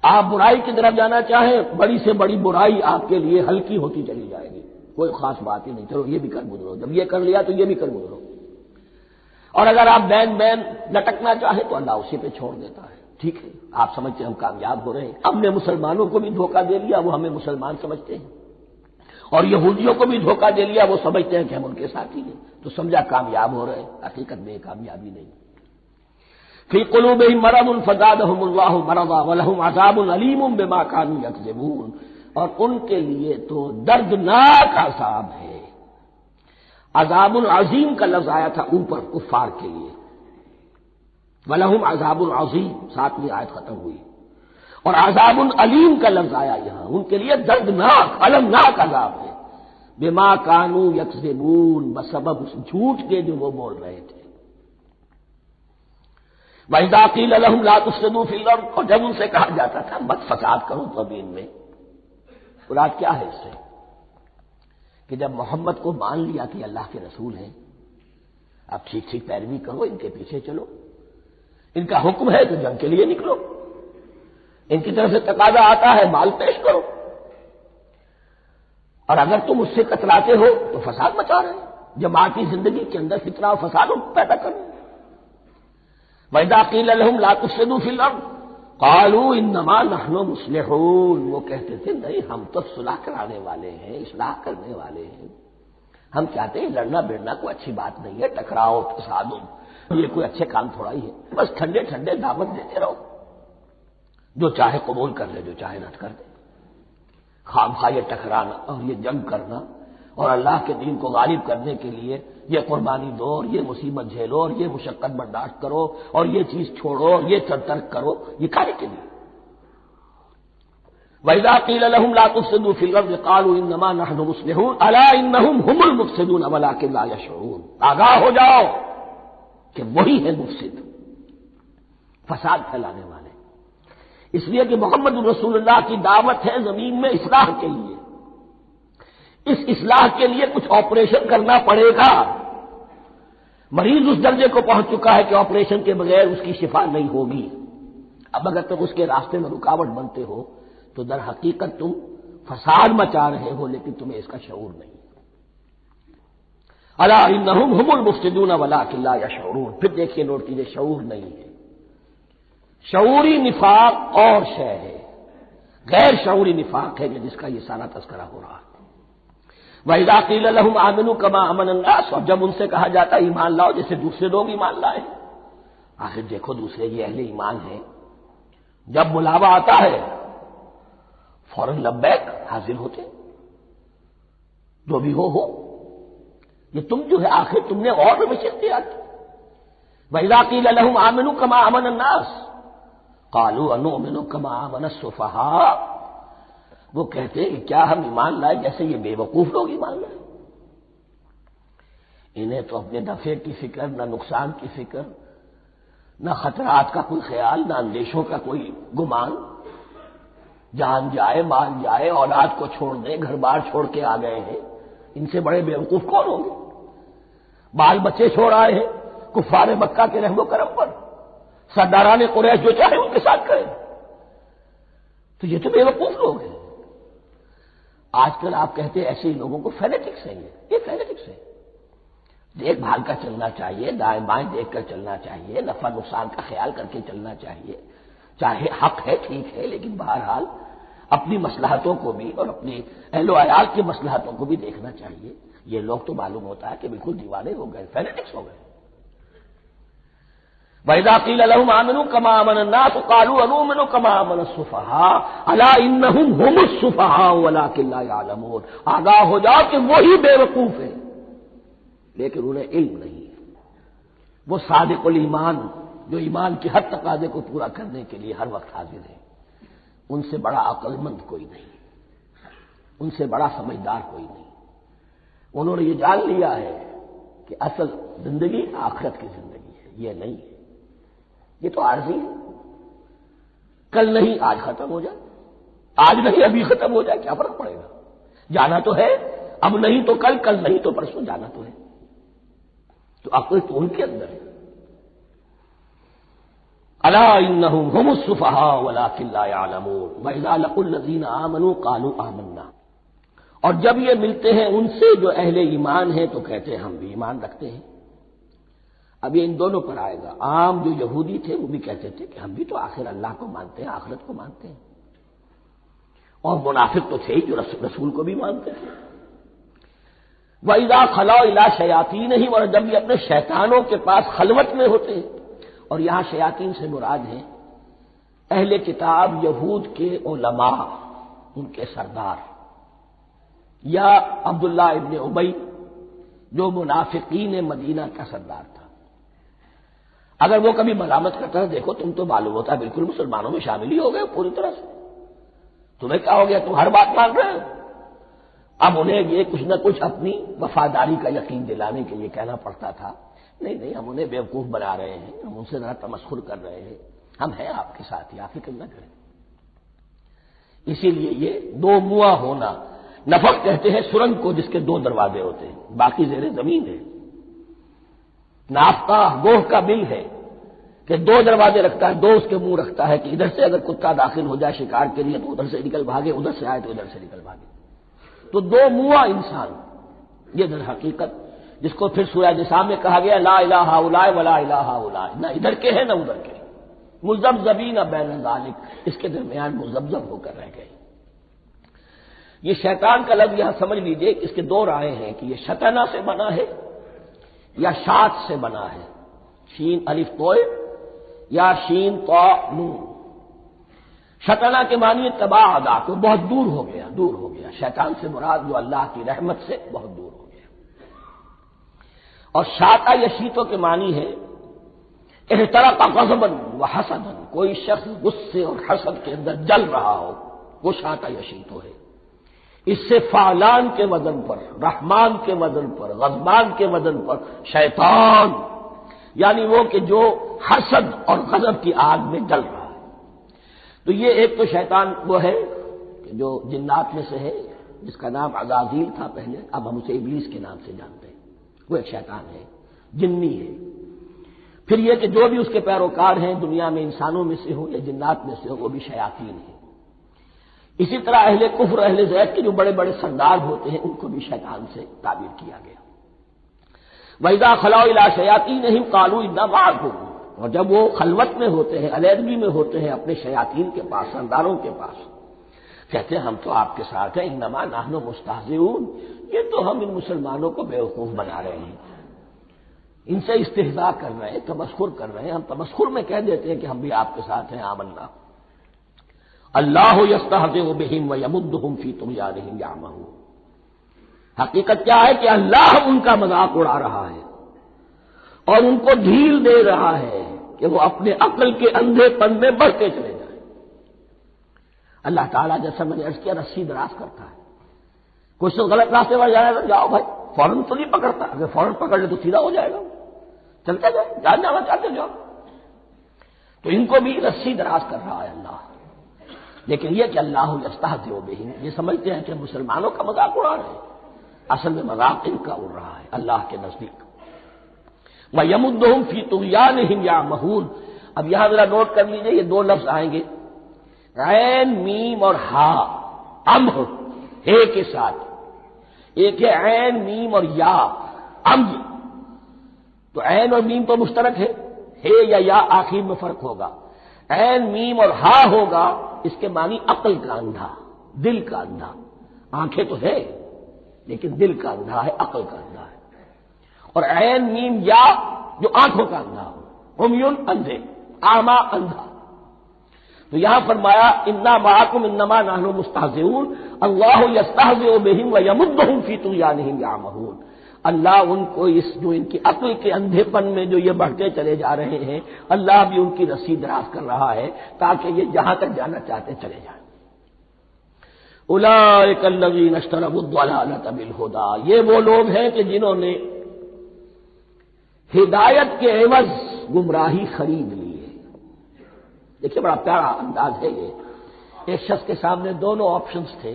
آپ برائی کی طرف جانا چاہیں، بڑی سے بڑی برائی آپ کے لیے ہلکی ہوتی چلی جائے گی. کوئی خاص بات ہی نہیں، چلو یہ بھی کر گزرو، جب یہ کر لیا تو یہ بھی کر گزرو. اور اگر آپ بین لٹکنا چاہیں تو اللہ اسی پہ چھوڑ دیتا ہے. ٹھیک ہے، آپ سمجھتے ہیں ہم کامیاب ہو رہے ہیں. ہم نے مسلمانوں کو بھی دھوکہ دے لیا، وہ ہمیں مسلمان سمجھتے ہیں، اور یہودیوں کو بھی دھوکہ دے لیا، وہ سمجھتے ہیں کہ ہم ان کے ساتھی ہیں، تو سمجھا کامیاب ہو رہے ہیں. حقیقت میں کامیابی نہیں. فی قلوبہم مرض فزادہم اللہ مرضا ولہم عذاب علیم بما کانوا یکذبون، اور ان کے لیے تو دردناک عذاب ہے. عذاب عظیم کا لفظ آیا تھا اوپر کفار کے لیے، وَلَهُمْ عَذَابٌ عَظِيمٌ، 7ویں آیت ختم ہوئی. اور عذاب علیم کا لفظ آیا یہاں، ان کے لیے دردناک المناک عذاب ہے. بما کانوا یکذبون، بسبب اس جھوٹ کے جو وہ بول رہے تھے. وَإِذَا قِيلَ لَهُمْ لَا تُفْسِدُوا فِي الْأَرْضِ، اور جب ان سے کہا جاتا تھا مت فساد کرو زمین میں. مراد کیا ہے اس سے؟ کہ جب محمد کو مان لیا کہ اللہ کے رسول ہیں، اب ٹھیک ٹھیک پیروی کرو، ان کے پیچھے چلو، ان کا حکم ہے تو جنگ کے لیے نکلو، ان کی طرف سے تقاضا آتا ہے مال پیش کرو، اور اگر تم اس سے کتراتے ہو تو فساد مچا رہے ہیں، جماعتی زندگی کے اندر فتنہ اور فساد پیدا کر رہے ہیں. وَإِذَا قِيلَ لَهُمْ لَا تُفْسِدُوا فِي الْأَرْضِ قَالُوا إِنَّمَا نَحْنُ مُصْلِحُونَ، وہ کہتے تھے نہیں ہم تو صلح کرانے والے ہیں، اصلاح کرنے والے ہیں. ہم چاہتے ہیں لڑنا بڑنا کوئی اچھی بات نہیں ہے، ٹکراؤ تصادم یہ کوئی اچھے کام تھوڑا ہی ہے. بس ٹھنڈے ٹھنڈے دعوت دیتے رہو، جو چاہے قبول کر لے، جو چاہے رد کر دے. خواہ یہ ٹکرانا اور یہ جنگ کرنا اور اللہ کے دین کو غالب کرنے کے لیے یہ قربانی دو اور یہ مصیبت جھیلو اور یہ مشقت برداشت کرو اور یہ چیز چھوڑو اور یہ ترک کرو، یہ کاہے کے لیے؟ وَإِذَا قِيلَ لَهُمْ لَا تُفْسِدُوا فِي الْأَرْضِ قَالُوا إِنَّمَا نَحْنُ مُصْلِحُونَ أَلَا إِنَّهُمْ هُمُ الْمُفْسِدُونَ وَلَٰكِن لَّا يَشْعُرُونَ. آگاہ ہو جاؤ کہ وہی ہے مفسد، فساد پھیلانے والے. اس لیے کہ محمد رسول اللہ کی دعوت ہے زمین میں اصلاح کے لیے. اس اصلاح کے لیے کچھ آپریشن کرنا پڑے گا. مریض اس درجے کو پہنچ چکا ہے کہ آپریشن کے بغیر اس کی شفا نہیں ہوگی. اب اگر تم اس کے راستے میں رکاوٹ بنتے ہو تو در حقیقت تم فساد مچا رہے ہو، لیکن تمہیں اس کا شعور نہیں. الا انہم هم المفسدون ولکن لا یشعرون. پھر دیکھیے نوٹ کیجیے، شعور نہیں ہے. شعوری نفاق اور شے ہے، غیر شعوری نفاق ہے جس کا یہ سارا تذکرہ ہو رہا ہے. وَإِذَا قِيلَ لَهُمْ آمِنُوا كَمَا آمَنَ النَّاسُ، اور جب ان سے کہا جاتا ہے ایمان لاؤ جیسے دوسرے لوگ ایمان لائے. آخر دیکھو دوسرے یہ اہل ایمان ہیں، جب بلاوا آتا ہے فوراً لبیک حاضر ہوتے، جو بھی ہو. یہ تم جو ہے آخر تم نے اور بھی اختیار کی. وَإِذَا قِيلَ لَهُمْ آمِنُوا كَمَا آمَنَ النَّاسُ قَالُوا أَنُؤْمِنُ كَمَا آمَنَ السُّفَهَاءُ. وہ کہتے ہیں کہ کیا ہم ایمان لائے جیسے یہ بے وقوف لوگ ایمان لائے. انہیں تو اپنے نفع کی فکر، نہ نقصان کی فکر، نہ خطرات کا کوئی خیال، نہ اندیشوں کا کوئی گمان. جان جائے، مال جائے، اولاد کو چھوڑ دیں، گھر بار چھوڑ کے آ گئے ہیں. ان سے بڑے بے وقوف کون ہوں گے؟ بال بچے چھوڑ آئے ہیں کفار مکہ کے رحم و کرم پر، سرداران قریش جو چاہے ان کے ساتھ کریں. تو یہ تو بے وقوف لوگ ہیں. آج کل آپ کہتے ہیں ایسے لوگوں کو فینیٹکس ہیں. یہ فینیٹکس ہے. دیکھ بھال کر چلنا چاہیے، دائیں بائیں دیکھ کر چلنا چاہیے، نفع نقصان کا خیال کر کے چلنا چاہیے. چاہے حق ہے ٹھیک ہے، لیکن بہرحال اپنی مصلحتوں کو بھی اور اپنی اہل و عیال کی مصلحتوں کو بھی دیکھنا چاہیے. یہ لوگ تو معلوم ہوتا ہے کہ بالکل دیوانے ہو گئے، فینیٹکس ہو گئے۔ وَإِذَا قِيلَ لَهُمْ آمِنُوا كَمَا آمَنَ النَّاسُ قَالُوا أَنُؤْمِنُ كَمَا آمَنَ السُّفَهَاءُ أَلَا إِنَّهُمْ هُمُ السُّفَهَاءُ وَلَٰكِن لَّا يَعْلَمُونَ، آگاہ ہو جاؤ کہ وہی بے وقوف ہیں لیکن انہیں علم نہیں ہے۔ وہ صادق الایمان جو ایمان کی ہر تقاضے کو پورا کرنے کے لیے ہر وقت حاضر ہے، ان سے بڑا عقل مند کوئی نہیں، ان سے بڑا سمجھدار کوئی نہیں۔ انہوں نے یہ جان لیا ہے کہ اصل زندگی آخرت کی زندگی ہے، یہ نہیں ہے، یہ تو عارضی ہے، کل نہیں آج ختم ہو جائے، آج نہیں ابھی ختم ہو جائے، کیا فرق پڑے گا؟ جانا تو ہے، اب نہیں تو کل، کل نہیں تو پرسوں، جانا تو ہے۔ تو عقل تو ان کے اندر ہے۔ الا انہم هم السفہاء ولکن لا یعلمون واذا لقوا الذین آمنوا قالوا آمنا، اور جب یہ ملتے ہیں ان سے جو اہل ایمان ہیں تو کہتے ہیں ہم بھی ایمان رکھتے ہیں۔ اب یہ ان دونوں پر آئے گا۔ عام جو یہودی تھے وہ بھی کہتے تھے کہ ہم بھی تو آخر اللہ کو مانتے ہیں، آخرت کو مانتے ہیں، اور منافق تو تھے ہی جو رسول کو بھی مانتے تھے۔ وَإِذَا خَلَوْا إِلَىٰ شَيَاطِینِهِمْ، اور جب یہ اپنے شیطانوں کے پاس خلوت میں ہوتے ہیں، اور یہاں شیاطین سے مراد ہیں اہل کتاب یہود کے علماء، ان کے سردار، یا عبداللہ ابن ابی جو منافقین مدینہ کا سردار تھا۔ اگر وہ کبھی ملامت کرتا ہے، دیکھو تم تو معلوم ہوتا ہے بالکل مسلمانوں میں شامل ہی ہو گئے پوری طرح سے، تمہیں کیا ہو گیا، تم ہر بات مان رہے ہو۔ اب انہیں یہ کچھ نہ کچھ اپنی وفاداری کا یقین دلانے کے لیے کہنا پڑتا تھا، نہیں نہیں ہم انہیں بیوقوف بنا رہے ہیں، ہم ان سے ذرا تمسخر کر رہے ہیں، ہم ہیں آپ کے ساتھ ہی، آپ فکر نہ کریں۔ اسی لیے یہ دو منہ ہونا، نفق کہتے ہیں سرنگ کو جس کے دو دروازے ہوتے ہیں، باقی زیر زمین ہے۔ نافقہ گوہ کا بل ہے کہ دو دروازے رکھتا ہے، دو اس کے منہ رکھتا ہے کہ ادھر سے اگر کتا داخل ہو جائے شکار کے لیے تو ادھر سے نکل بھاگے، ادھر سے آئے تو ادھر سے نکل بھاگے۔ تو دو منہ انسان، یہ در حقیقت جس کو پھر سورہ نساء میں کہا گیا لا الہ الا ولا الہ الا، نہ ادھر کے ہیں نہ ادھر کے، مذبذبین بین ذلک، اس کے درمیان مذبذب ہو کر رہ گئے۔ یہ شیطان کا لفظ یہاں سمجھ لیجئے کہ اس کے دو رائے ہیں کہ یہ شطنہ سے بنا ہے یا شات سے بنا ہے، شین الف توئے یا شین طا نون۔ شطنہ کے معنی تباعد، کو بہت دور ہو گیا، دور ہو گیا، شیطان سے مراد جو اللہ کی رحمت سے بہت دور ہو گیا۔ اور شاتا یشیتوں کے معنی ہے احترق غضبا وحسدا، کوئی شخص غصے اور حسد کے اندر جل رہا ہو، وہ شاتا یشیتو ہے۔ اس سے فعلان کے وزن پر، رحمان کے وزن پر، غضبان کے وزن پر شیطان، یعنی وہ کہ جو حسد اور غضب کی آگ میں جل رہا ہے۔ تو یہ ایک تو شیطان وہ ہے کہ جو جنات میں سے ہے، جس کا نام عزازیل تھا پہلے، اب ہم اسے ابلیس کے نام سے جانتے ہیں، وہ ایک شیطان ہے، جنی ہے۔ پھر یہ کہ جو بھی اس کے پیروکار ہیں دنیا میں انسانوں میں سے ہو یا جنات میں سے ہو، وہ بھی شیاطین ہیں۔ اسی طرح اہل کفر، اہل زید کے جو بڑے بڑے سردار ہوتے ہیں ان کو بھی شیطان سے تعبیر کیا گیا۔ وَإِذَا خَلَوْا إِلَىٰ شَيَاطِینِهِمْ قَالُوا إِنَّا مَعَكُمْ، اور جب وہ خلوت میں ہوتے ہیں، علیحدگی میں ہوتے ہیں اپنے شیاطین کے پاس، سرداروں کے پاس، کہتے ہیں ہم تو آپ کے ساتھ ہیں، انما نحن مستہزئون، یہ تو ہم ان مسلمانوں کو بیوقوف بنا رہے ہیں، ان سے استہزاء کر رہے ہیں، تمسخر کر رہے ہیں۔ ہم تمسخر میں کہہ دیتے ہیں کہ ہم بھی آپ کے ساتھ ہیں، آمنا۔ اللہ یستہزئ بہم ویمدہم فی طغیانہم یعمہون، حقیقت کیا ہے کہ اللہ ان کا مذاق اڑا رہا ہے اور ان کو ڈھیل دے رہا ہے کہ وہ اپنے عقل کے اندھے پن میں بڑھتے چلے جائیں۔ اللہ تعالیٰ جیسا میں نے عرض کیا رسی دراز کرتا ہے، کچھ تو غلط راستے پر جانا ہے تو جاؤ بھائی، فوراً تو نہیں پکڑتا، اگر فوراً پکڑ لے تو سیدھا ہو جائے گا، چلتے جائیں، جان جانا چاہتے جاؤ۔ تو ان کو بھی رسی دراز کر رہا ہے اللہ، لیکن یہ کہ اللہ یستہزئ بہم، یہ سمجھتے ہیں کہ مسلمانوں کا مذاق اڑا رہے ہیں، اصل میں مذاق ان کا اڑ رہا ہے اللہ کے نزدیک۔ وَيَمُدُّهُمْ فِي طُغْيَانِهِمْ يَعْمَهُونَ، اب یہاں ذرا نوٹ کر لیجئے، یہ دو لفظ آئیں گے، عین میم اور ہا، امہ ہے کے ساتھ، ایک ہے عین میم اور یا امج، تو عین اور میم تو مشترک ہے یا آخر میں فرق ہوگا، عین میم اور ہا ہوگا، اس کے معنی عقل کا اندھا، دل کا اندھا، آنکھیں تو ہے لیکن دل کا اندھا ہے، عقل کا اندھا ہے. اور عین میم یا جو آنکھوں کا اندھا ہو، عمیٌ اندھے، اعمیٰ اندھا. تو یہاں فرمایا انا معکم انما نحن مستہزئون اللہ یستہزئ بہم ویمدہم فی طغیانہم یعمہون. اللہ ان کو جو ان کی عقل کے اندھے پن میں جو یہ بڑھتے چلے جا رہے ہیں، اللہ بھی ان کی رسی دراز کر رہا ہے تاکہ یہ جہاں تک جانا چاہتے چلے جائیں. اولئک الذین اشتروا الضلالۃ بالہدی، یہ وہ لوگ ہیں کہ جنہوں نے ہدایت کے عوض گمراہی خرید لی ہے. دیکھیے بڑا پیارا انداز ہے یہ. ایک شخص کے سامنے دونوں آپشنز تھے،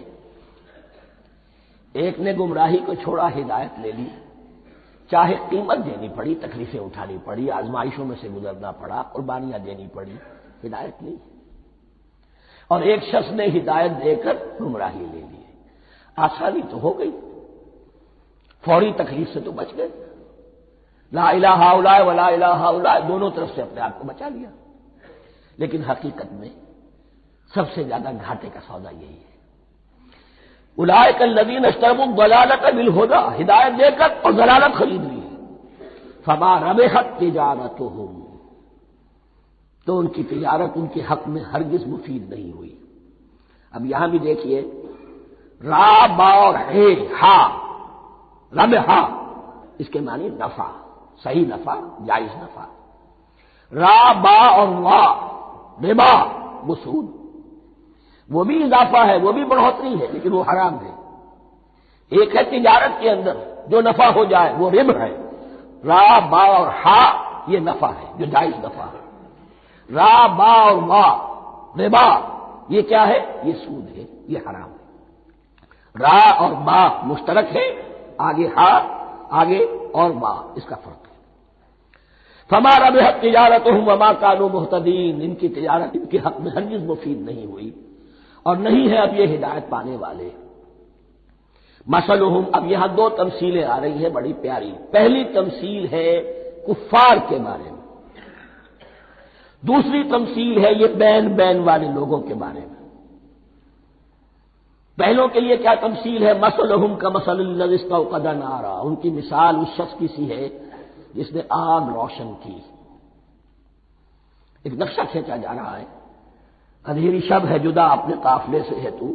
ایک نے گمراہی کو چھوڑا، ہدایت لے لی، چاہے قیمت دینی پڑی، تکلیفیں اٹھانی پڑی، آزمائشوں میں سے گزرنا پڑا، قربانیاں دینی پڑی، ہدایت لی. اور ایک شخص نے ہدایت دے کر گمراہی لے لی. آسانی تو ہو گئی، فوری تکلیف سے تو بچ گئے. لا الہ الا ولا الہ الا دونوں طرف سے اپنے آپ کو بچا لیا. لیکن حقیقت میں سب سے زیادہ گھاٹے کا سودا یہی ہے. اولئک الذین اشتروا الضلالۃ بالہدی، ہدایت دے کر اور ضلالت خرید لی، فما ربحت تجارتہم، تو ان کی تجارت ان کے حق میں ہرگز مفید نہیں ہوئی. اب یہاں بھی دیکھیے را با اور ہے ہا، ربحا اس کے معنی نفع، صحیح نفع، جائز نفع. را با اور وا ربا وہ سود، وہ بھی اضافہ ہے، وہ بھی بڑھوتری ہے، لیکن وہ حرام ہے. ایک ہے تجارت کے اندر جو نفع ہو جائے وہ ربح ہے. را با اور ہا یہ نفع ہے جو جائز نفع ہے. را با اور وا ربا یہ کیا ہے؟ یہ سود ہے، یہ حرام ہے. را اور با مشترک ہے، آگے ہا آگے اور با اس کا فرق ہے. فما ربحت تجارتہم وما کانوا مہتدین، ان کی تجارت ان کے حق میں ہرگز مفید نہیں ہوئی اور نہیں ہے اب یہ ہدایت پانے والے. مثلہم، اب یہاں دو تمثیلیں آ رہی ہیں بڑی پیاری. پہلی تمثیل ہے کفار کے بارے میں، دوسری تمثیل ہے یہ بین والے لوگوں کے بارے میں. پہلوں کے لیے کیا تمثیل ہے؟ مثلہم کمثل الذی استوقد نارا، ان کی مثال اس شخص کی سی ہے جس نے آگ روشن کی. ایک نقشہ کھینچا جا رہا ہے، اندھیری شب ہے جدا اپنے قافلے سے ہے تو،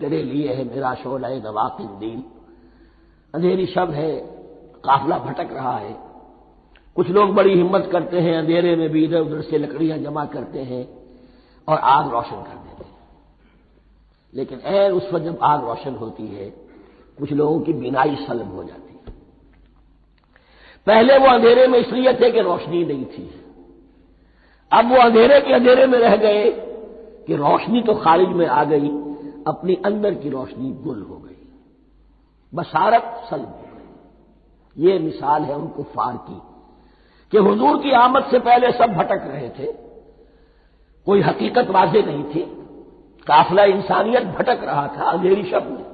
تیرے لیے ہے میرا شعلہ نوا قندیل. اندھیری شب ہے، قافلہ بھٹک رہا ہے. کچھ لوگ بڑی ہمت کرتے ہیں، اندھیرے میں بھی ادھر ادھر سے لکڑیاں جمع کرتے ہیں اور آگ روشن کر دیتے ہیں. لیکن اس وقت جب آگ روشن ہوتی ہے کچھ لوگوں کی بینائی سلب ہو جاتی ہے. پہلے وہ اندھیرے میں اس لیے تھے کہ روشنی نہیں تھی، اب وہ اندھیرے کے اندھیرے میں رہ گئے کہ روشنی تو خارج میں آ گئی، اپنی اندر کی روشنی گل ہو گئی، بصارت سلب ہو گئی. یہ مثال ہے ان کفار کی کہ حضور کی آمد سے پہلے سب بھٹک رہے تھے، کوئی حقیقت واضح نہیں تھی، قافلہ انسانیت بھٹک رہا تھا اندھیری شب میں.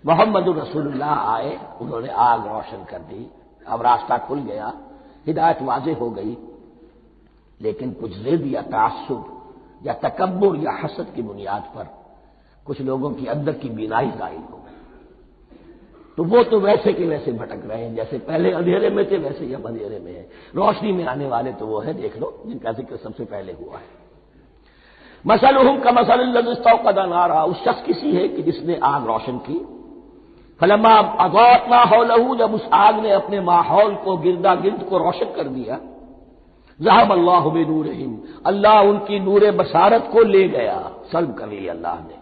محمد رسول اللہ آئے، انہوں نے آگ روشن کر دی، اب راستہ کھل گیا، ہدایت واضح ہو گئی. لیکن کچھ ضد یا تعصب یا تکبر یا حسد کی بنیاد پر کچھ لوگوں کی اندر کی بینائی ظاہر ہو گئی، تو وہ تو ویسے کے ویسے بھٹک رہے ہیں جیسے پہلے اندھیرے میں تھے، ویسے ہی اب اندھیرے میں ہیں. روشنی میں آنے والے تو وہ ہیں، دیکھ لو جن کا ذکر سب سے پہلے ہوا ہے. مثلہم کمثل الذی استوقد نارا، اس شخص کی سی ہے کہ جس نے آگ روشن کی. فلما اضاءت ما حولہ، جب اس آگ نے اپنے ماحول کو گردا گرد کو روشن کر دیا، ذهب اللہ بنورہم، اللہ ان کی نور بصارت کو لے گیا، سلب کر لیا اللہ نے.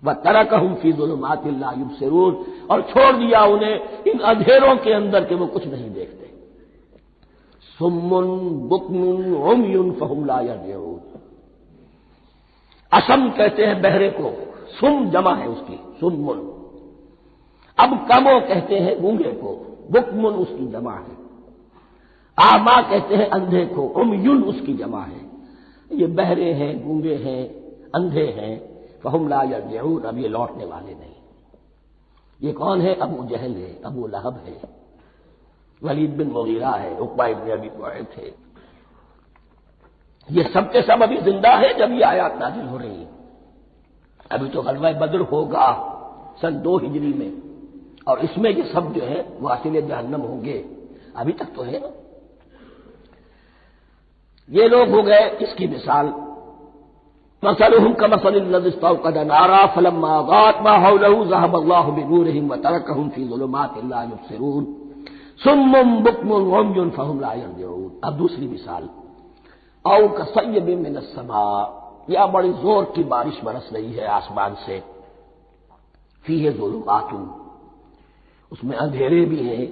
وترکہم فی ظلمات لا یبصرون، اور چھوڑ دیا انہیں ان اندھیروں کے اندر کہ وہ کچھ نہیں دیکھتے. صم بکم عمی فہم لا یرجعون، اسم کہتے ہیں بہرے کو، سم جمع ہے اس کی، سمن. اب کمو کہتے ہیں گونگے کو، بکمن اس کی جمع ہے. آما کہتے ہیں اندھے کو، عمیٌ اس کی جمع ہے. یہ بہرے ہیں، گونگے ہیں، اندھے ہیں. فہم لا یرجعون، اب یہ لوٹنے والے نہیں. یہ کون ہے؟ ابو جہل ہے، ابو لہب ہے، ولید بن مغیرہ ہے، عقبہ ابن ابی معیط ہے. یہ سب کے سب ابھی زندہ ہے جب یہ آیات نازل ہو رہی ہیں. ابھی تو غزوہ بدر ہوگا سن 2 ہجری میں، اور اس میں یہ سب جو ہے واصل جہنم ہوں گے، ابھی تک تو ہے نا۔ یہ لوگ ہو گئے اس کی مثال، مثلهم كمثل الذي استوقد نارا فلما أضاءت ما حوله ذهب الله بنورهم وتركهم في ظلمات لا يبصرون صم بكم عمي فهم لا يرجعون۔ اب دوسری مثال، او كصيب من السماء، یا بڑی زور کی بارش برس رہی ہے آسمان سے، فيه ظلمات، اس میں اندھیرے بھی ہیں،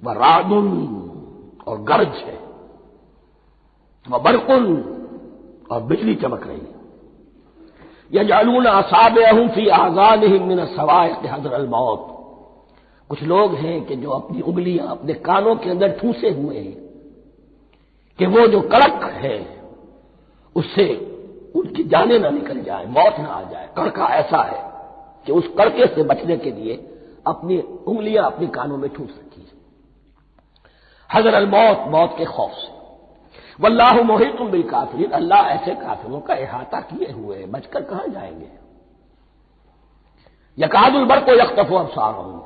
ورعد، اور گرج ہے، وبرق، اور بجلی چمک رہی ہے، یجعلون اصابعهم فی اذانهم من الصواعق حذر الموت، کچھ لوگ ہیں کہ جو اپنی انگلیاں اپنے کانوں کے اندر ٹھوسے ہوئے ہیں کہ وہ جو کڑک ہے اس سے ان کی جانیں نہ نکل جائیں، موت نہ آ جائے۔ کڑکا ایسا ہے کہ اس کڑکے سے بچنے کے لیے اپنی انگلیاں اپنی کانوں میں ٹھوس رکھی ہیں، حذر الموت، موت کے خوف سے۔ واللہ محیط بالکافرین، اللہ ایسے کافروں کا احاطہ کیے ہوئے ہیں، بچ کر کہاں جائیں گے۔ یکاد البرق یخطف ابصارهم،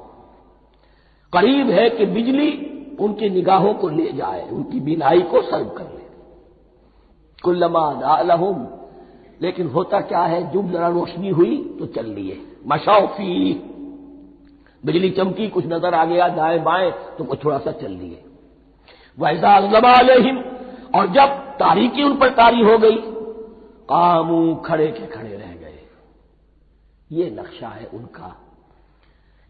قریب ہے کہ بجلی ان کی نگاہوں کو لے جائے، ان کی بینائی کو سلب کر لے۔ کلما اضاء لهم، لیکن ہوتا کیا ہے، جب ذرا روشنی ہوئی تو چل لیے، مشوا فیہ، بجلی چمکی، کچھ نظر آ گیا دائیں بائیں تو کچھ تھوڑا سا چل لیے۔ وَإِذَا أَظْلَمَ عَلَيْهِمْ، اور جب تاریکی ان پر طاری ہو گئی، قاموا، کھڑے کے کھڑے رہ گئے۔ یہ نقشہ ہے ان کا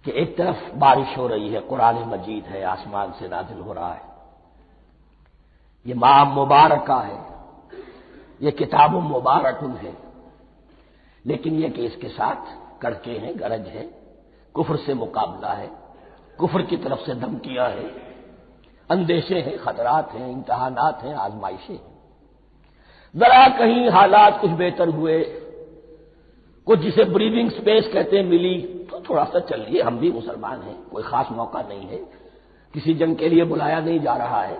کہ ایک طرف بارش ہو رہی ہے، قرآن مجید ہے، آسمان سے نازل ہو رہا ہے، یہ ماہ مبارکہ ہے، یہ کتاب مبارک ہے، لیکن یہ کہ اس کے ساتھ کڑکے ہیں، گرج ہے، کفر سے مقابلہ ہے، کفر کی طرف سے دھمکیاں ہیں، اندیشے ہیں، خطرات ہیں، امتحانات ہیں، آزمائشیں ہیں۔ ذرا کہیں حالات کچھ بہتر ہوئے، کچھ جسے بریدنگ سپیس کہتے ہیں ملی تو تھوڑا سا چل لیے، ہم بھی مسلمان ہیں، کوئی خاص موقع نہیں ہے، کسی جنگ کے لیے بلایا نہیں جا رہا ہے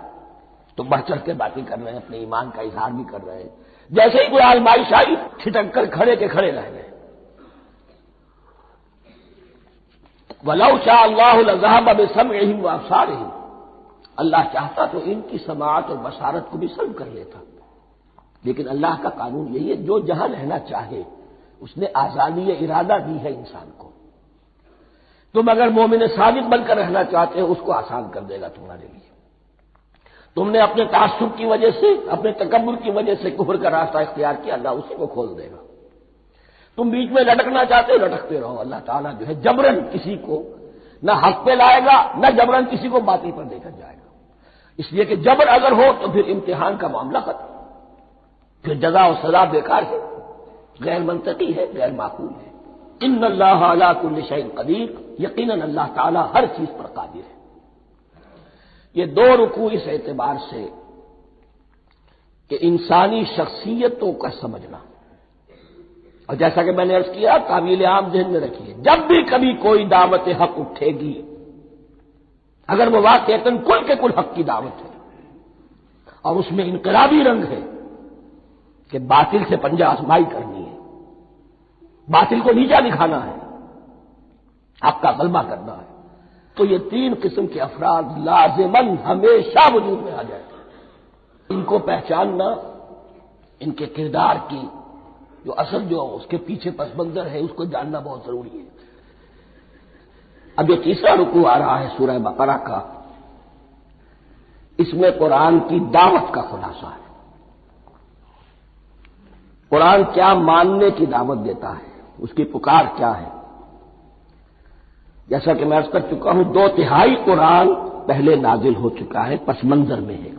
تو بڑھ چڑھ کے باتیں کر رہے ہیں، اپنے ایمان کا اظہار بھی کر رہے ہیں۔ جیسے ہی کوئی آزمائش آئی ٹھٹک کر کھڑے کے کھڑے رہ گئے۔ وَلَوْ شَاءَ اللَّهُ لَذَهَبَ بِسَمْعِهِمْ وَأَبْصَارِهِمْ، اللہ چاہتا تو ان کی سماعت اور بصارت کو بھی سلب کر لیتا، لیکن اللہ کا قانون یہی ہے، جو جہاں رہنا چاہے اس نے آزادی ارادہ دی ہے انسان کو۔ تم اگر مومن صادق بن کر رہنا چاہتے ہو اس کو آسان کر دے گا تمہارے لیے۔ تم نے اپنے تعصب کی وجہ سے، اپنے تکبر کی وجہ سے کفر کا راستہ اختیار کیا، اللہ اسی کو کھول دے گا۔ تم بیچ میں لٹکنا چاہتے ہو لٹکتے رہو، اللہ تعالیٰ جو ہے جبرن کسی کو نہ حق پہ لائے گا نہ جبرن کسی کو باطل پر لے کر جائے گا، اس لیے کہ جبر اگر ہو تو پھر امتحان کا معاملہ ختم، پھر جزا و سزا بیکار ہے، غیر منطقی ہے، غیر معقول ہے۔ ان اللہ علی کل شیء قدیر، یقیناً اللہ تعالیٰ ہر چیز پر قادر ہے۔ یہ دو رکوع اس اعتبار سے کہ انسانی شخصیتوں کا سمجھنا، اور جیسا کہ میں نے عرض کیا تعویل عام ذہن میں رکھیے، جب بھی کبھی کوئی دعوت حق اٹھے گی، اگر وہ واقعتاً کل کے کل حق کی دعوت ہے اور اس میں انقلابی رنگ ہے کہ باطل سے پنجہ آزمائی کرنی ہے، باطل کو نیچا دکھانا ہے، حق کا غلبہ کرنا ہے، تو یہ تین قسم کے افراد لازماً ہمیشہ وجود میں آ جاتے ہیں۔ ان کو پہچاننا، ان کے کردار کی جو اصل جو اس کے پیچھے پس منظر ہے اس کو جاننا بہت ضروری ہے۔ اب یہ تیسرا رکوع آ رہا ہے سورہ بقرہ کا، اس میں قرآن کی دعوت کا خلاصہ ہے۔ قرآن کیا ماننے کی دعوت دیتا ہے، اس کی پکار کیا ہے۔ جیسا کہ میں عرض کر چکا ہوں، 2/3 قرآن پہلے نازل ہو چکا ہے، پس منظر میں ہے۔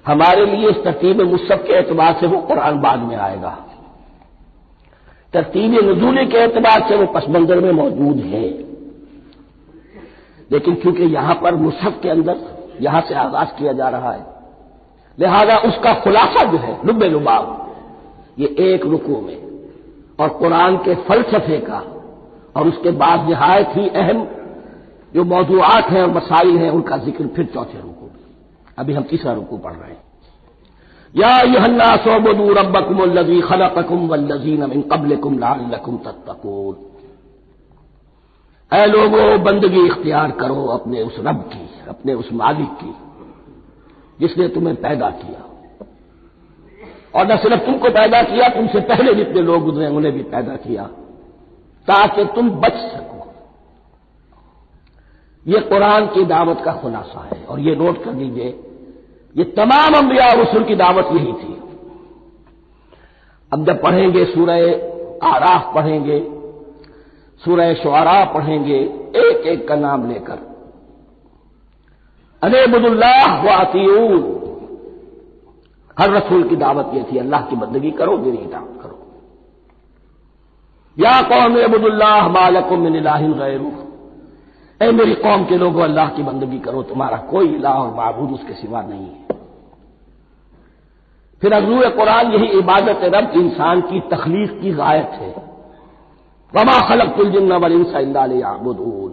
ہمارے لیے اس ترتیب مصحف کے اعتبار سے وہ قرآن بعد میں آئے گا، ترتیب نزول کے اعتبار سے وہ پس منظر میں موجود ہے، لیکن چونکہ یہاں پر مصحف کے اندر یہاں سے آغاز کیا جا رہا ہے، لہذا اس کا خلاصہ جو ہے لب لباب یہ ایک رکوع میں، اور قرآن کے فلسفے کا اور اس کے بعد نہایت ہی اہم جو موضوعات ہیں اور مسائل ہیں ان کا ذکر پھر چوتھے رکوع میں۔ ابھی ہم تیسرا رکوع پڑھ رہے ہیں۔ یا ایھا الناس اعبدوا ربکم الذی خلقکم والذین من قبلکم لعلکم تتقون۔ اے لوگوں بندگی اختیار کرو اپنے اس رب کی، اپنے اس مالک کی جس نے تمہیں پیدا کیا، اور نہ صرف تم کو پیدا کیا، تم سے پہلے جتنے لوگ گزرے انہیں بھی پیدا کیا تاکہ تم بچ سکو۔ یہ قرآن کی دعوت کا خلاصہ ہے، اور یہ نوٹ کر لیجئے یہ تمام انبیاء اور رسول کی دعوت یہی تھی۔ اب جب پڑھیں گے سورہ اعراف پڑھیں گے، سورہ شعراء پڑھیں گے، ایک ایک کا نام لے کر ان اعبدوا اللہ واطیعون، ہر رسول کی دعوت یہ تھی اللہ کی بندگی کرو، میری اطاعت کرو۔ یا قوم اعبدوا اللہ ما لکم من الہ غیرہ، اے میری قوم کے لوگوں اللہ کی بندگی کرو، تمہارا کوئی الہ اور معبود اس کے سوا نہیں ہے۔ پھر اگلو قرآن یہی عبادت رب انسان کی تخلیق کی غایت ہے، وما خلقت الجن والانس الا لیعبدون،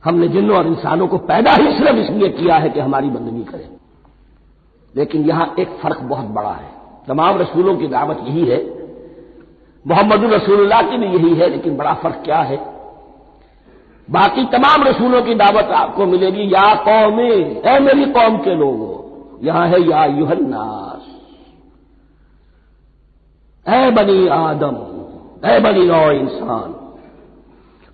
ہم نے جنوں اور انسانوں کو پیدا ہی صرف اس لیے کیا ہے کہ ہماری بندگی کریں۔ لیکن یہاں ایک فرق بہت بڑا ہے، تمام رسولوں کی دعوت یہی ہے، محمد رسول اللہ کی بھی یہی ہے، لیکن بڑا فرق کیا ہے؟ باقی تمام رسولوں کی دعوت آپ کو ملے گی یا قوم، اے میری قوم کے لوگوں، یہاں ہے یا ایھا الناس، اے بنی آدم، اے بنی نوع انسان۔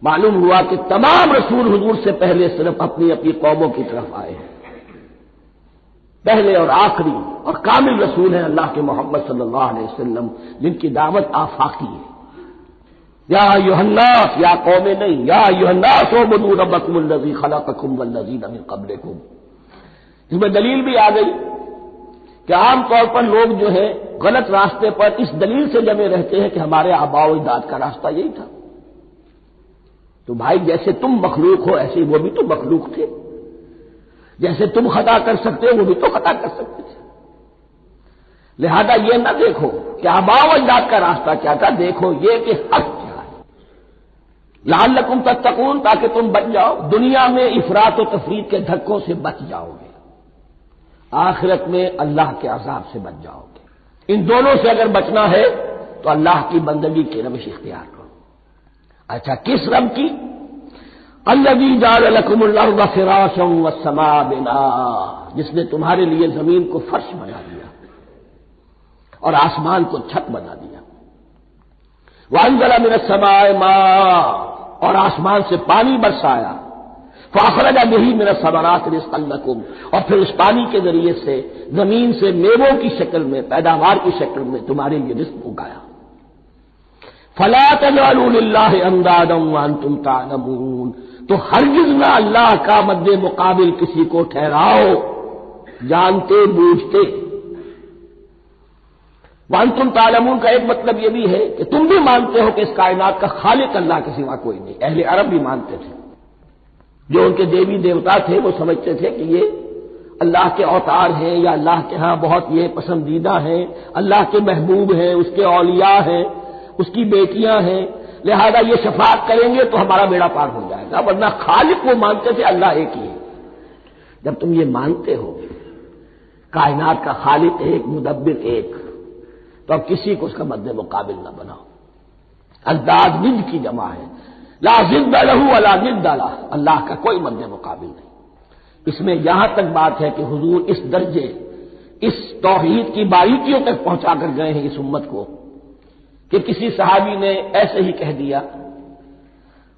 معلوم ہوا کہ تمام رسول حضور سے پہلے صرف اپنی اپنی قوموں کی طرف آئے ہیں، پہلے اور آخری اور کامل رسول ہیں اللہ کے محمد صلی اللہ علیہ وسلم، جن کی دعوت آفاقی ہے۔ یا ایھا الناس، یا قوم نہیں، یا ایھا الناس اعبدوا ربکم الذی خلقکم والذین من قبلکم۔ اس میں دلیل بھی آ گئی کہ عام طور پر لوگ جو ہے غلط راستے پر اس دلیل سے جمے رہتے ہیں کہ ہمارے آباء و اجداد کا راستہ یہی تھا۔ تو بھائی جیسے تم مخلوق ہو ایسے ہی وہ بھی تو مخلوق تھے، جیسے تم خطا کر سکتے ہو وہ بھی تو خطا کر سکتے تھے۔ لہذا یہ نہ دیکھو کہ آباء و اجداد کا راستہ کیا تھا، دیکھو یہ کہ حق کیا ہے، لعلکم تتقون، تاکہ تم بچ جاؤ، دنیا میں افراط و تفریط کے دھکوں سے بچ جاؤ گے، آخرت میں اللہ کے عذاب سے بچ جاؤ گے۔ ان دونوں سے اگر بچنا ہے تو اللہ کی بندگی کی روش اختیار کرو۔ اچھا کس رب کی؟ الذی جعل لکم الارض فراشا والسماء بناء، جس نے تمہارے لیے زمین کو فرش بنا دیا اور آسمان کو چھت بنا دیا۔ وانزل من السماء ماء، اور آسمان سے پانی برسایا۔ فاخرج به من الثمرات رزقا لکم، اور پھر اس پانی کے ذریعے سے زمین سے میووں کی شکل میں، پیداوار کی شکل میں تمہارے لیے رزق اگایا۔ فلا تجعلوا للہ اندادا وانتم تعلمون، تو ہرگز نہ اللہ کا مد مقابل کسی کو ٹھہراؤ جانتے بوجھتے۔ وانتم تعلمون کا ایک مطلب یہ بھی ہے کہ تم بھی مانتے ہو کہ اس کائنات کا خالق اللہ کے سوا کوئی نہیں۔ اہل عرب بھی مانتے تھے، جو ان کے دیوی دیوتا تھے وہ سمجھتے تھے کہ یہ اللہ کے اوتار ہیں یا اللہ کے ہاں بہت یہ پسندیدہ ہیں، اللہ کے محبوب ہیں، اس کے اولیاء ہیں، اس کی بیٹیاں ہیں، لہذا یہ شفاعت کریں گے تو ہمارا بیڑا پار ہو جائے گا، ورنہ خالق وہ مانتے تھے اللہ ایک ہی ہے۔ جب تم یہ مانتے ہو کائنات کا خالق ایک، مدبر ایک، تو اب کسی کو اس کا مد مقابل نہ بناؤ۔ انداز ند کی جمع ہے، لا ضد لہ ولا ند لہ، اللہ کا کوئی مد مقابل نہیں۔ اس میں یہاں تک بات ہے کہ حضور اس درجے، اس توحید کی باریکیوں تک پہنچا کر گئے ہیں اس امت کو کہ کسی صحابی نے ایسے ہی کہہ دیا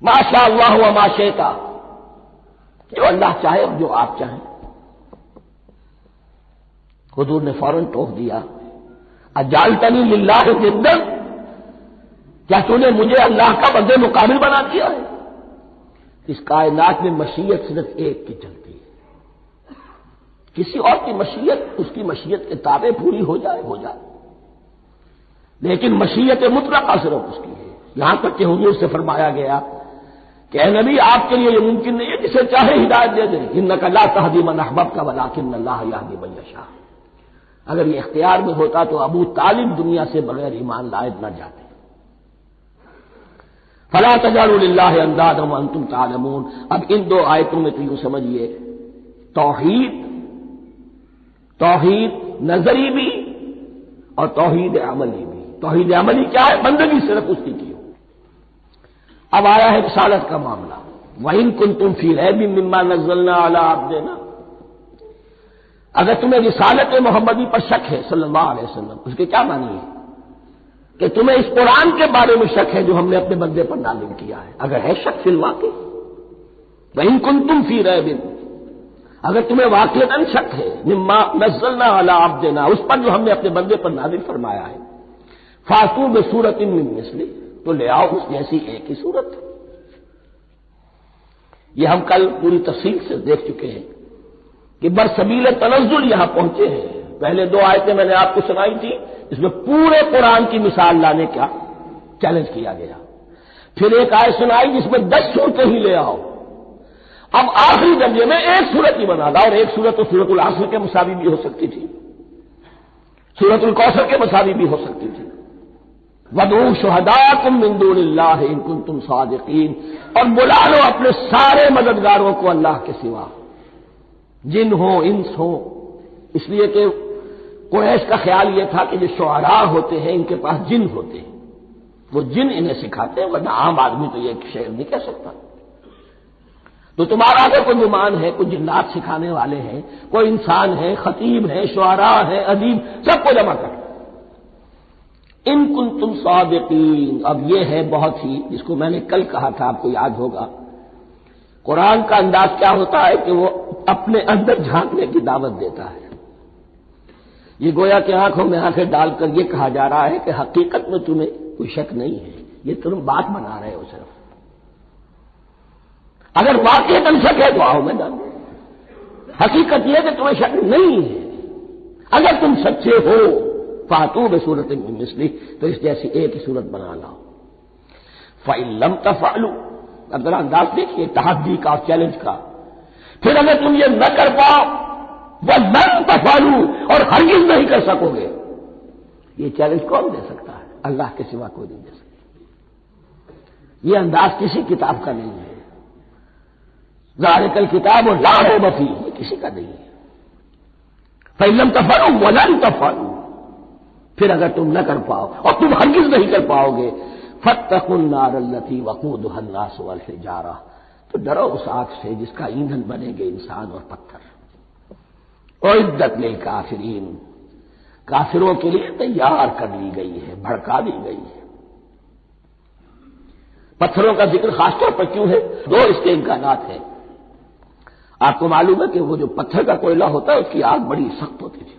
ما شاء اللہ وما شئت، جو اللہ چاہے اور جو آپ چاہیں۔ حضور نے فوراً ٹوک دیا اجعلتنی للہ ندا، کیا تو نے مجھے اللہ کا مد مقابل بنا دیا ہے؟ اس کائنات میں مشیت صرف ایک کی چلتی ہے، کسی اور کی مشیت اس کی مشیت کے تابع پوری ہو جائے ہو جائے، لیکن مشیت مطلقہ صرف اس کی ہے۔ یہاں تک کہ حضور سے فرمایا گیا کہ اے نبی آپ کے لیے یہ ممکن نہیں ہے جسے چاہے ہدایت دے دیں، انک لا تہدی من احببت ولکن اللہ یہدی من یشاء۔ اگر یہ اختیار میں ہوتا تو ابو طالب دنیا سے بغیر ایمان لائے نہ جاتے۔ فلا تجعلوا للہ اندادا وانتم تعلمون۔ اب ان دو آیتوں میں تو یوں سمجھیے توحید نظری بھی اور توحید عملی بھی۔ توحید عملی کیا ہے؟ بندگی صرف اس کی ہو۔ اب آیا ہے رسالت کا معاملہ، وَإِن كُنتُمْ فِي رَيْبٍ مِّمَّا نَزَّلْنَا عَلَىٰ عَبْدِنَا، اگر تمہیں رسالت محمدی پر شک ہے صلی اللہ علیہ وسلم، اس کے کیا معنی ہے کہ تمہیں اس قرآن کے بارے میں شک ہے جو ہم نے اپنے بندے پر نازل کیا ہے؟ اگر ہے شک فی الواقع، وَإِن كُنتُمْ فِي رَيْبٍ، اگر تمہیں واقعتاً شک ہے مما نزلنا علی عبدنا، اس پر جو ہم نے اپنے بندے پر نازل فرمایا ہے، فاتوا بسورۃ من مثلہ، تو لے آؤ اس جیسی ایک ہی صورت۔ یہ ہم کل پوری تفصیل سے دیکھ چکے ہیں کہ برسبیل تنزل یہاں پہنچے ہیں۔ پہلے دو آیتیں میں نے آپ کو سنائی تھی، اس میں پورے قرآن کی مثال لانے کا چیلنج کیا گیا۔ پھر ایک آیت سنائی جس میں 10 صورتیں ہی لے آؤ۔ اب آخری درجے میں ایک صورت ہی بنا لا، اور ایک صورت تو سورۃ العصر کے مساوی بھی ہو سکتی تھی، سورۃ الکوثر کے مساوی بھی ہو سکتی تھی۔ وَادْعُوا شُهَدَاءَكُم مِّن دُونِ اللَّهِ إِن كُنتُمْ صَادِقِينَ، اور بلا لو اپنے سارے مددگاروں کو اللہ کے سوا، جن ہو انس ہو، اس لیے کہ قریش کا خیال یہ تھا کہ جو شعراء ہوتے ہیں ان کے پاس جن ہوتے ہیں، وہ جن انہیں سکھاتے ہیں، ورنہ عام آدمی تو یہ شعر نہیں کہہ سکتا۔ تو تمہارا اگر کوئی گمان ہے، کوئی جنات سکھانے والے ہیں، کوئی انسان ہے، خطیب ہے، شعراء ہے، ادیب، سب کو جمع کر، ان کنتم صادقین۔ اب یہ ہے بہت ہی، جس کو میں نے کل کہا تھا، آپ کو یاد ہوگا، قرآن کا انداز کیا ہوتا ہے کہ وہ اپنے اندر جھانکنے کی دعوت دیتا ہے۔ یہ گویا کہ آنکھوں میں آنکھیں ڈال کر یہ کہا جا رہا ہے کہ حقیقت میں تمہیں کوئی شک نہیں ہے، یہ تم بات بنا رہے ہو صرف، اگر واقعی شک ہے تو آؤ میدان میں، حقیقت یہ ہے کہ تمہیں شک نہیں ہے، اگر تم سچے ہو فاتوا بسورۃ من مثلہ، تو اس جیسی ایک ہی صورت بنا لاؤ۔ فإن لم تفعلوا، اگر انداز دیکھیے تحدی کا اور چیلنج کا، پھر اگر تم یہ نہ کر پاؤ وَلَن تَفْعَلُوا، اور ہرگز نہیں کر سکو گے، یہ چیلنج کون دے سکتا ہے؟ اللہ کے سوا کوئی نہیں دے سکتا۔ یہ انداز کسی کتاب کا نہیں ہے، ذَلِكَ الْكِتَابُ لَا رَيْبَ فِيهِ، یہ کسی کا نہیں ہے۔ فَإِن لَمْ تَفْعَلُوا وَلَن تَفْعَلُوا، پھر اگر تم نہ کر پاؤ اور تم ہرگز نہیں کر پاؤ گے، فَاتَّقُوا النَّارَ الَّتِي وَقُودُهَا النَّاسُ وَالْحِجَارَةُ، تو ڈرو اس آگ سے جس کا ایندھن بنے گے انسان اور پتھر۔ اعدت للکافرین، کافروں کے لیے تیار کر لی گئی ہے، بھڑکا دی گئی ہے۔ پتھروں کا ذکر خاص طور پر کیوں ہے؟ دو اس کے امکانات ہیں۔ آپ کو معلوم ہے کہ وہ جو پتھر کا کوئلہ ہوتا ہے اس کی آگ بڑی سخت ہوتی تھی،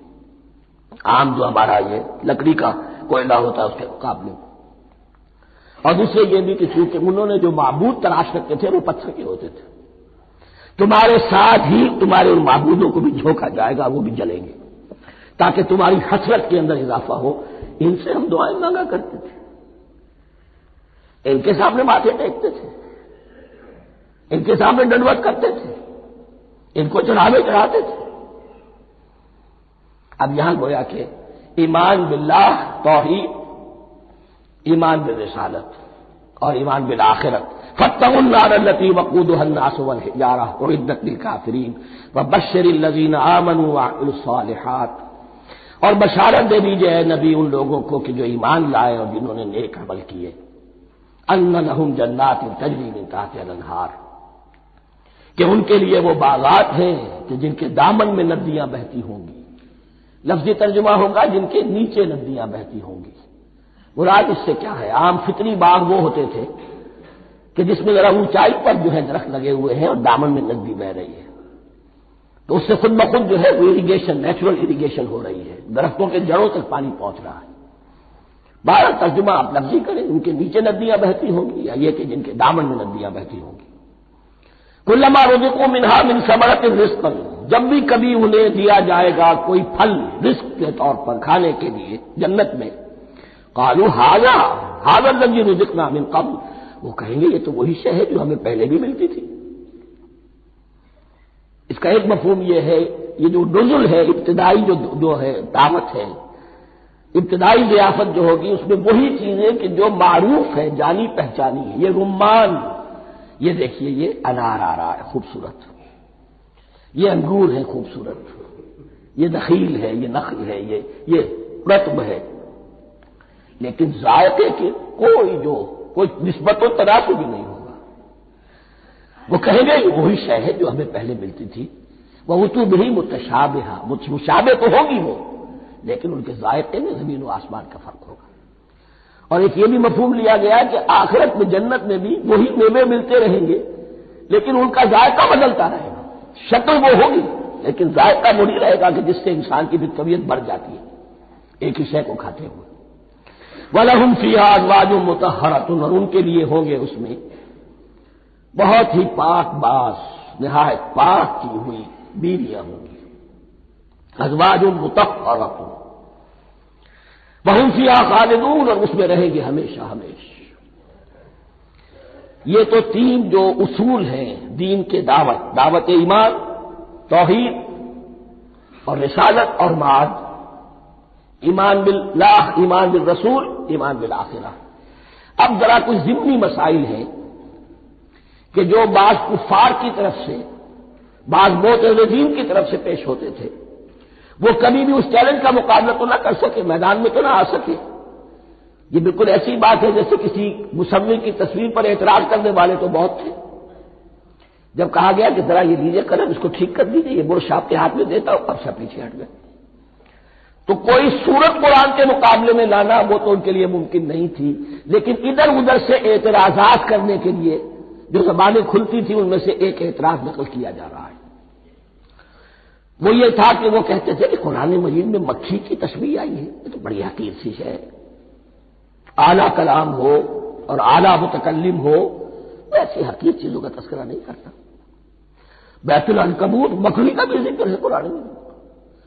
عام جو ہمارا یہ لکڑی کا کوئلہ ہوتا ہے اس کے مقابلے میں، اور دوسرے یہ بھی کہ چونکہ انہوں نے جو معبود تلاش کرتے تھے وہ پتھر کے ہوتے تھے، تمہارے ساتھ ہی تمہارے ان معبودوں کو بھی جھونکا جائے گا، وہ بھی جلیں گے، تاکہ تمہاری حسرت کے اندر اضافہ ہو۔ ان سے ہم دعائیں مانگا کرتے تھے، ان کے سامنے ماتھے ٹیکتے تھے، ان کے سامنے ڈنڈوت کرتے تھے، ان کو چڑھاوے چڑھاتے تھے۔ اب یہاں گویا کہ ایمان باللہ توحید، ایمان بالرسالت اور ایمان بالآخرت، فاتقوا النار التي وقودها الناس والحجارة اعدت للكافرين وبشر الذين آمنوا وعملوا الصالحات، اور بشارت دے دیجئے اے نبی ان لوگوں کو کہ جو ایمان لائے اور جنہوں نے نیک عمل کیے، ان لهم جنات تجری من تحتها الانہار، کہ ان کے لیے وہ باغات ہیں کہ جن کے دامن میں ندیاں بہتی ہوں گی، لفظی ترجمہ ہوگا جن کے نیچے ندیاں بہتی ہوں گی۔ مراد اس سے کیا ہے؟ عام فطری باغ وہ ہوتے تھے کہ جس میں ذرا اونچائی پر جو ہے درخت لگے ہوئے ہیں اور دامن میں ندی بہ رہی ہے، تو اس سے خود بخود جو ہے وہ اریگیشن، نیچرل اریگیشن ہو رہی ہے، درختوں کے جڑوں تک پانی پہنچ رہا ہے۔ بارہ ترجمہ آپ لفظی کریں، ان کے نیچے ندیاں بہتی ہوں گی، یا یہ کہ جن کے دامن میں ندیاں بہتی ہوں گی۔ کلما رزقوا منها من ثمرۃ رزقا، جب بھی کبھی انہیں دیا جائے گا کوئی پھل رزق کے طور پر کھانے کے لیے جنت میں، قالوا هذا الذي رزقنا من قبل، وہ کہیں گے یہ تو وہی شے ہے جو ہمیں پہلے بھی ملتی تھی۔ اس کا ایک مفہوم یہ ہے، یہ جو نزل ہے، ابتدائی جو ہے دعوت ہے، ابتدائی ضیافت جو ہوگی اس میں وہی چیزیں کہ جو معروف ہے، جانی پہچانی ہے۔ یہ رمان، یہ دیکھیے یہ انار آ رہا ہے خوبصورت، یہ انگور ہے خوبصورت، یہ نخیل ہے، یہ نخل ہے، یہ رطب ہے، لیکن ذائقے کی کوئی جو کوئی نسبت و تناسب بھی نہیں ہوگا. وہ کہیں گے وہی شے ہے جو ہمیں پہلے ملتی تھی. وہ تو بھی متشابہہ، مشابہ تو ہوگی وہ، لیکن ان کے ذائقے میں زمین و آسمان کا فرق ہوگا. اور ایک یہ بھی مفہوم لیا گیا کہ آخرت میں جنت میں بھی وہی میوے ملتے رہیں گے، لیکن ان کا ذائقہ بدلتا رہے گا. شکل وہ ہوگی لیکن ذائقہ وہی رہے گا کہ جس سے انسان کی بھی طبیعت بڑھ جاتی ہے ایک ہی شے کو کھاتے ہوئے. وَلَهُمْ فِيهَا أَزْوَاجٌ مُطَهَّرَةٌ، اور ان کے لیے ہوں گے اس میں بہت ہی پاک باز، نہایت پاک کی ہوئی بیویاں ہوں گی. ازواج مطہرۃ وہم فیہا خالدون، اور اس میں رہیں گے ہمیشہ ہمیشہ. یہ تو تین جو اصول ہیں دین کے دعوت ایمان، توحید اور رسالت اور معاد، ایمان باللہ، ایمان بالرسول، ایمان بالآخرہ. اب ذرا کچھ ضمنی مسائل ہیں کہ جو بعض کفار کی طرف سے، بعض معتزلین کی طرف سے پیش ہوتے تھے، وہ کبھی بھی اس چیلنج کا مقابلہ تو نہ کر سکے، میدان میں تو نہ آ سکے. یہ بالکل ایسی بات ہے جیسے کسی مصور کی تصویر پر اعتراض کرنے والے تو بہت تھے. جب کہا گیا کہ ذرا یہ لیجیے قلم، اس کو ٹھیک کر دیجیے، یہ برش آپ کے ہاتھ میں دیتا ہوں، اب سے پیچھے ہٹ گئے. تو کوئی صورت قرآن کے مقابلے میں لانا وہ تو ان کے لیے ممکن نہیں تھی، لیکن ادھر ادھر سے اعتراضات کرنے کے لیے جو زبانیں کھلتی تھی ان میں سے ایک اعتراض نقل کیا جا رہا ہے. وہ یہ تھا کہ وہ کہتے تھے کہ قرآن مجید میں مکھی کی تشبیہ آئی ہے، یہ تو بڑی حقیر سی ہے. اعلیٰ کلام ہو اور اعلیٰ متکلم ہو ایسی حقیر چیزوں کا تذکرہ نہیں کرتا. بیت العنکبوت مکڑی کا بھی ذکر ہے قرآن میں،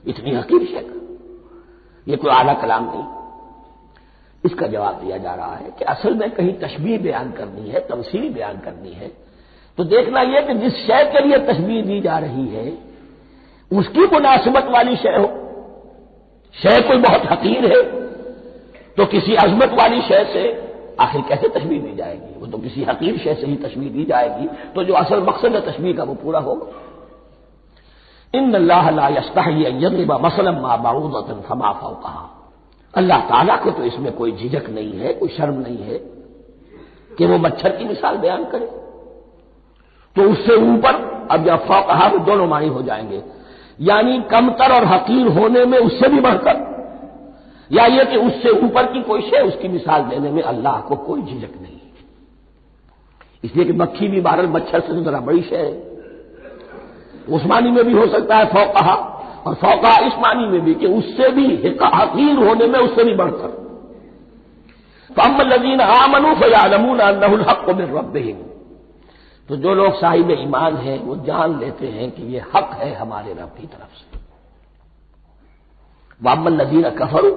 اتنی حقیر شے کا، یہ کوئی اعلیٰ کلام نہیں. اس کا جواب دیا جا رہا ہے کہ اصل میں کہیں تشبیہ بیان کرنی ہے، تمثیل بیان کرنی ہے، تو دیکھنا یہ کہ جس شے کے لیے تشبیہ دی جا رہی ہے اس کی مناسبت والی شے ہو. شے کوئی بہت حقیر ہے تو کسی عظمت والی شے سے آخر کیسے تشبیہ دی جائے گی؟ وہ تو کسی حقیر شے سے ہی تشبیہ دی جائے گی تو جو اصل مقصد ہے تشبیہ کا وہ پورا ہوگا. ان اللہ لا یستحیی ان یضرب مثلا ما بعوضۃ فما فوقها، اللہ تعالیٰ کو تو اس میں کوئی جھجک نہیں ہے، کوئی شرم نہیں ہے کہ وہ مچھر کی مثال بیان کرے. تو اس سے اوپر، اب یا فوقها وہ دونوں معنی ہو جائیں گے، یعنی کمتر اور حقیر ہونے میں اس سے بھی بڑھ کر، یا یہ کہ اس سے اوپر کی کوئی شے اس کی مثال دینے میں اللہ کو کوئی جھجک نہیں. اس لیے کہ مکھی بھی بہرحال مچھر سے ذرا بڑی شے ہے. اس معنی میں بھی ہو سکتا ہے فوقہا، اور فوقہا اس معنی میں بھی کہ اس سے بھی حقیر ہونے میں اس سے بھی بڑھ کر. فَأَمَّا الَّذِينَ آمَنُوا فَيَعْلَمُونَ أَنَّهُ الْحَقُّ مِنْ رَبِّهِمْ، تو جو لوگ صاحب ایمان ہیں وہ جان لیتے ہیں کہ یہ حق ہے ہمارے رب کی طرف سے. وَأَمَّا الَّذِينَ كَفَرُوا،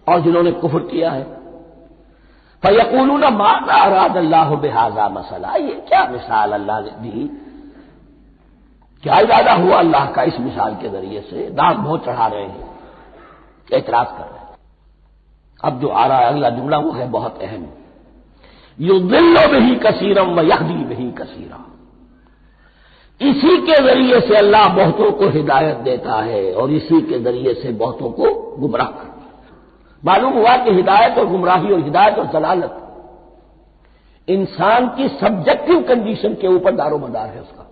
اور جنہوں نے کفر کیا ہے، فَيَقُولُونَ مَاذَا أَرَادَ اللَّهُ بِهَذَا مَثَلًا، یہ کیا مثال اللہ نے دی، کیا ارادہ ہوا اللہ کا اس مثال کے ذریعے سے. داغ بہت چڑھا رہے ہیں، اعتراض کر رہے ہیں. اب جو آ رہا ہے اگلا جملہ وہ ہے بہت اہم، یضل بہ کثیرا ویہدی بہ کثیرا، اسی کے ذریعے سے اللہ بہتوں کو ہدایت دیتا ہے اور اسی کے ذریعے سے بہتوں کو گمراہ کرتا ہے. معلوم ہوا کہ ہدایت اور گمراہی اور ہدایت اور ضلالت انسان کی سبجیکٹو کنڈیشن کے اوپر دار و مدار ہے. اس کا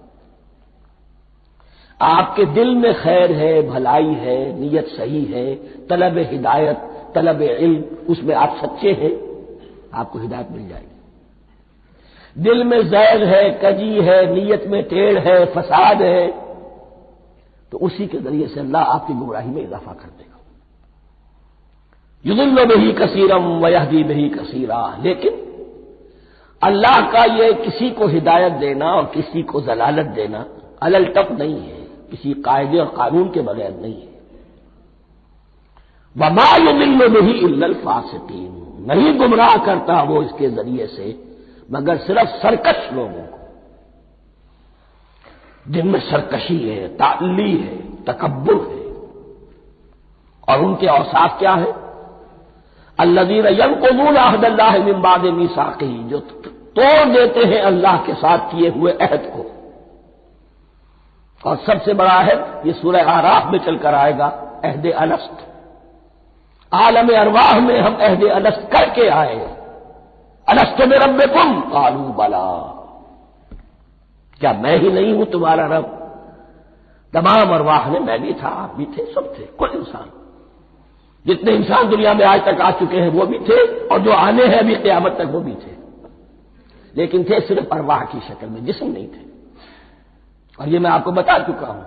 آپ کے دل میں خیر ہے، بھلائی ہے، نیت صحیح ہے، طلب ہدایت، طلب علم، اس میں آپ سچے ہیں، آپ کو ہدایت مل جائے گی. دل میں زیر ہے، کجی ہے، نیت میں ٹیڑھ ہے، فساد ہے، تو اسی کے ذریعے سے اللہ آپ کی گمراہی میں اضافہ کر دے گا. یضل بہ کثیرا ویہدی بہ کثیرا، لیکن اللہ کا یہ کسی کو ہدایت دینا اور کسی کو ضلالت دینا الٹپ نہیں ہے، کسی قاعدے اور قانون کے بغیر نہیں ہے. وما یضل بہ الا الفاسقین، نہیں گمراہ کرتا وہ اس کے ذریعے سے مگر صرف سرکش لوگوں کو، جن میں سرکشی ہے، تعلی ہے، تکبر ہے. اور ان کے اوصاف کیا ہے؟ الذین ینقضون عہد اللہ من بعد میثاقہ، جو توڑ دیتے ہیں اللہ کے ساتھ کیے ہوئے عہد کو. اور سب سے بڑا عہد یہ سورہ اعراف میں چل کر آئے گا، عہد الست. عالم ارواح میں ہم عہد الست کر کے آئے، الست بربکم قالوا بلا، کیا میں ہی نہیں ہوں تمہارا رب؟ تمام ارواح نے میں بھی تھا، آپ بھی تھے، سب تھے، کل انسان، جتنے انسان دنیا میں آج تک آ چکے ہیں وہ بھی تھے، اور جو آنے ہیں ابھی قیامت تک وہ بھی تھے، لیکن تھے صرف ارواح کی شکل میں، جسم نہیں تھے۔ اور یہ میں آپ کو بتا چکا ہوں،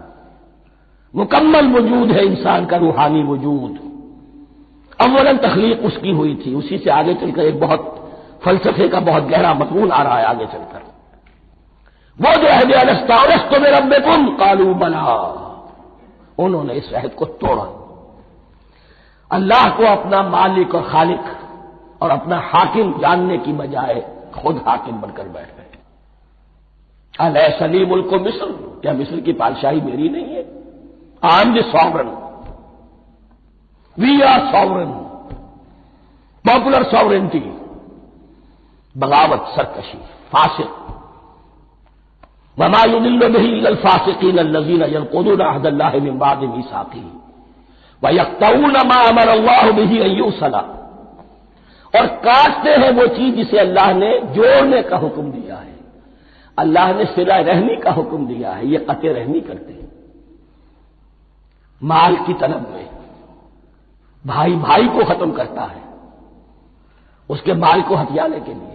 مکمل وجود ہے انسان کا روحانی وجود۔ اولاً تخلیق اس کی ہوئی تھی، اسی سے آگے چل کر ایک بہت فلسفے کا بہت گہرا مضمون آ رہا ہے آگے چل کر۔ وہ جو عہد الست بربکم قالوا بلا، انہوں نے اس عہد کو توڑا، اللہ کو اپنا مالک اور خالق اور اپنا حاکم جاننے کی بجائے خود حاکم بن کر بیٹھ گئے۔ الیس لی ملک مصر، کیا مصر کی بادشاہی میری نہیں ہے؟ I am the sovereign, we are sovereign, popular sovereignty, بغاوت، سرکشی، فاسق۔ وما يضل به الا الفاسقين الذين ينقضون عهد الله من بعد ميثاقه ويقطعون ما امر الله به ان يوصل، اور کاٹتے ہیں وہ چیز جسے اللہ نے جوڑنے کا حکم دیا ہے، اللہ نے صلہ رحمی کا حکم دیا ہے، یہ قطع رحمی کرتے ہیں مال کی طلب میں، بھائی بھائی کو ختم کرتا ہے اس کے مال کو ہتھیانے کے لیے،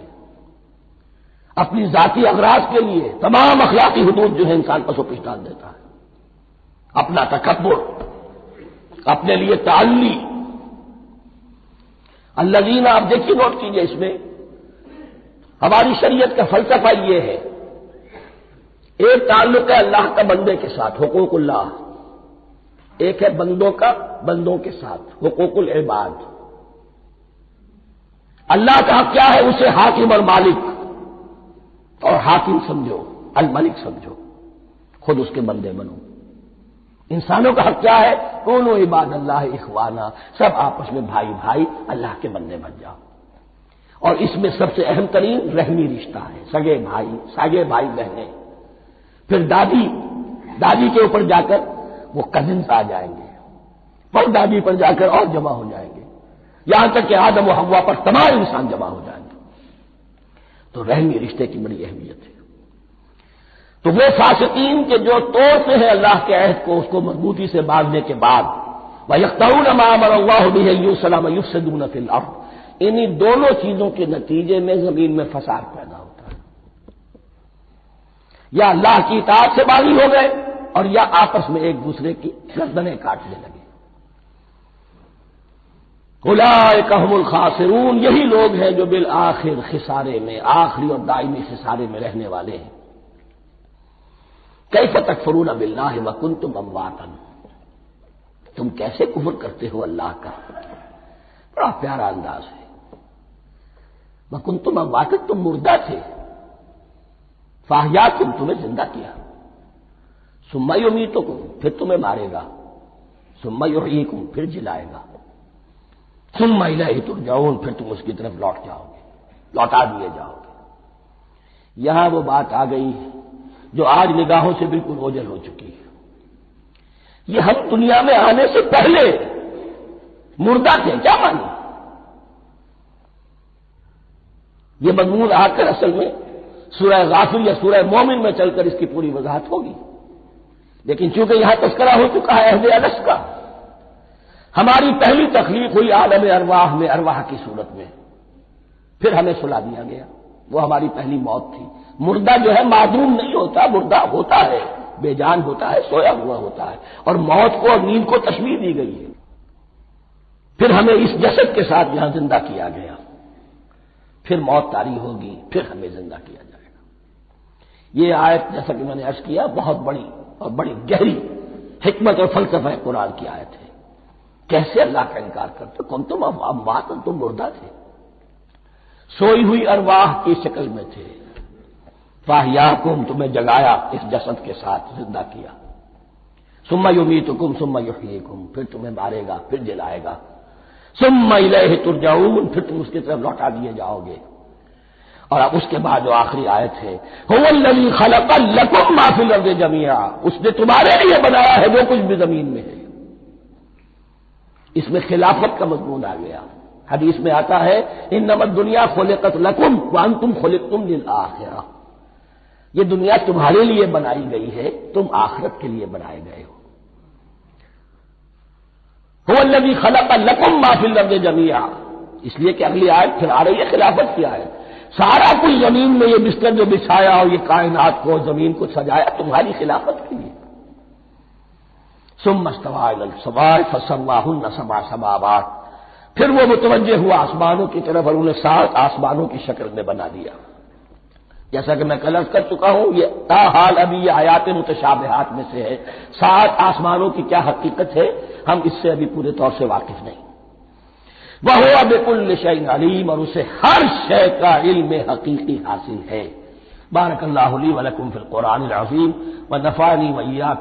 اپنی ذاتی اغراض کے لیے تمام اخلاقی حدود جو ہے انسان پسو پیش ڈال دیتا ہے، اپنا تکبر، اپنے لیے تعلی۔ الذین، آپ دیکھیے نوٹ کیجئے، اس میں ہماری شریعت کا فلسفہ یہ ہے، ایک تعلق ہے اللہ کا بندے کے ساتھ، حقوق اللہ، ایک ہے بندوں کا بندوں کے ساتھ، حقوق العباد۔ اللہ کا حق کیا ہے؟ اسے حاکم اور مالک، اور حاکم سمجھو، الملک سمجھو، خود اس کے بندے بنو۔ انسانوں کا حق کیا ہے؟ کونوا عباد اللہ اخوانا، سب آپس میں بھائی بھائی اللہ کے بندے بن جاؤ۔ اور اس میں سب سے اہم ترین رحمی رشتہ ہے، سگے بھائی، سگے بھائی بہنیں، پھر دادی کے اوپر جا کر وہ کزنس آ جائیں گے، پر دادی پر جا کر اور جمع ہو جائیں گے، یہاں تک کہ آدم و حوا پر تمام انسان جمع ہو جائیں گے۔ تو رحمی رشتے کی بڑی اہمیت ہے۔ تو وہ فاسقین کے جو توڑتے ہیں اللہ کے عہد کو، اس کو مضبوطی سے باندھنے کے بعد، وَيَقْطَعُونَ مَا أَمَرَ اللَّهُ بِهِ أَن يُوصَلَ وَيُفْسِدُونَ فِي الْأَرْضِ، انہی دونوں چیزوں کے نتیجے میں زمین میں فساد پیدا ہوتا ہے، یا اللہ کی اطاعت سے باغی ہو گئے اور یا آپس میں ایک دوسرے کی گردنیں کاٹنے لگے۔ اولئک هم الخاسرون، یہی لوگ ہیں جو بالآخر خسارے میں، آخری اور دائمی خسارے میں رہنے والے ہیں۔ کیف تکفرون باللہ وکنتم امواتا، تم کیسے کفر کرتے ہو اللہ کا؟ بڑا پیارا انداز ہے، وکنتم امواتا، تم مردہ تھے، فاحیاکم، تمہیں زندہ کیا، ثم یمیتکم، پھر تمہیں مارے گا، ثم یحییکم، پھر جلائے گا، ثم الیہ ترجعون، پھر تم اس کی طرف لوٹ جاؤ گے، لوٹا دیے جاؤ گے۔ یہاں وہ بات آ گئی جو آج نگاہوں سے بالکل اوجھل ہو چکی ہے، یہ ہم دنیا میں آنے سے پہلے مردہ تھے، کیا مانی؟ یہ مضمون آ کر اصل میں سورہ غافر یا سورہ مومن میں چل کر اس کی پوری وضاحت ہوگی، لیکن چونکہ یہاں تذکرہ ہو چکا ہے عہد الست کا، ہماری پہلی تخلیق ہوئی عالم ارواح میں، ارواح کی صورت میں، پھر ہمیں سلا دیا گیا، وہ ہماری پہلی موت تھی۔ مردہ جو ہے معدوم نہیں ہوتا، مردہ ہوتا ہے، بے جان ہوتا ہے، سویا ہوا ہوتا ہے، اور موت کو اور نیند کو تشبیہ دی گئی ہے۔ پھر ہمیں اس جسد کے ساتھ یہاں زندہ کیا گیا، پھر موت طاری ہوگی، پھر ہمیں زندہ کیا جائے گا۔ یہ آیت جیسا کہ میں نے عرض کیا بہت بڑی اور بڑی گہری حکمت اور فلسفہ قرآن کی آیت ہے۔ کیسے اللہ کا انکار کرتے؟ کنتم امواتا، تم مردہ تھے، سوئی ہوئی ارواح کی شکل میں تھے، فاحیاکم، تمہیں جگایا، اس جسد کے ساتھ زندہ کیا، ثم یمیتکم ثم یحییکم، پھر تمہیں مارے گا، پھر جلائے گا، ثم الیہ ترجعون، پھر تم اس کی طرف لوٹا دیے جاؤ گے۔ اور اب اس کے بعد جو آخری آیت ہے، هو الذی خلق لکم ما فی الارض جمیعا، اس نے تمہارے لیے بنایا ہے جو کچھ بھی زمین میں ہے۔ اس میں خلافت کا مضمون آ گیا، حدیث میں آتا ہے انما الدنیا خلقت لکم وانتم خلقتم للآخرہ، یہ دنیا تمہارے لیے بنائی گئی ہے، تم آخرت کے لیے بنائے گئے ہو۔ هو الذی خلق لکم ما فی الارض جمیعا، اس لیے کہ اگلی آیت پھر آ رہی ہے خلافت کی آیت، سارا کچھ زمین میں یہ بستر جو بچھایا اور یہ کائنات کو زمین کو سجایا تمہاری خلافت کے لیے۔ ثم استوى الى السماء فسواهن سبع سماوات، پھر وہ متوجہ ہوا آسمانوں کی طرف اور انہیں 7 آسمانوں کی شکل میں بنا دیا۔ جیسا کہ میں کل عرض کر چکا ہوں، یہ تاحال ابھی یہ آیات متشابہات میں سے ہے، 7 آسمانوں کی کیا حقیقت ہے ہم اس سے ابھی پورے طور سے واقف نہیں۔ وَهُوَ بِكُلِّ شَيْءٍ عَلِيمٌ، اور اسے ہر شے کا علم حقیقی حاصل ہے۔ بارک اللہ لی ولکم فی القرآن العظیم ونفعنی وإیاکم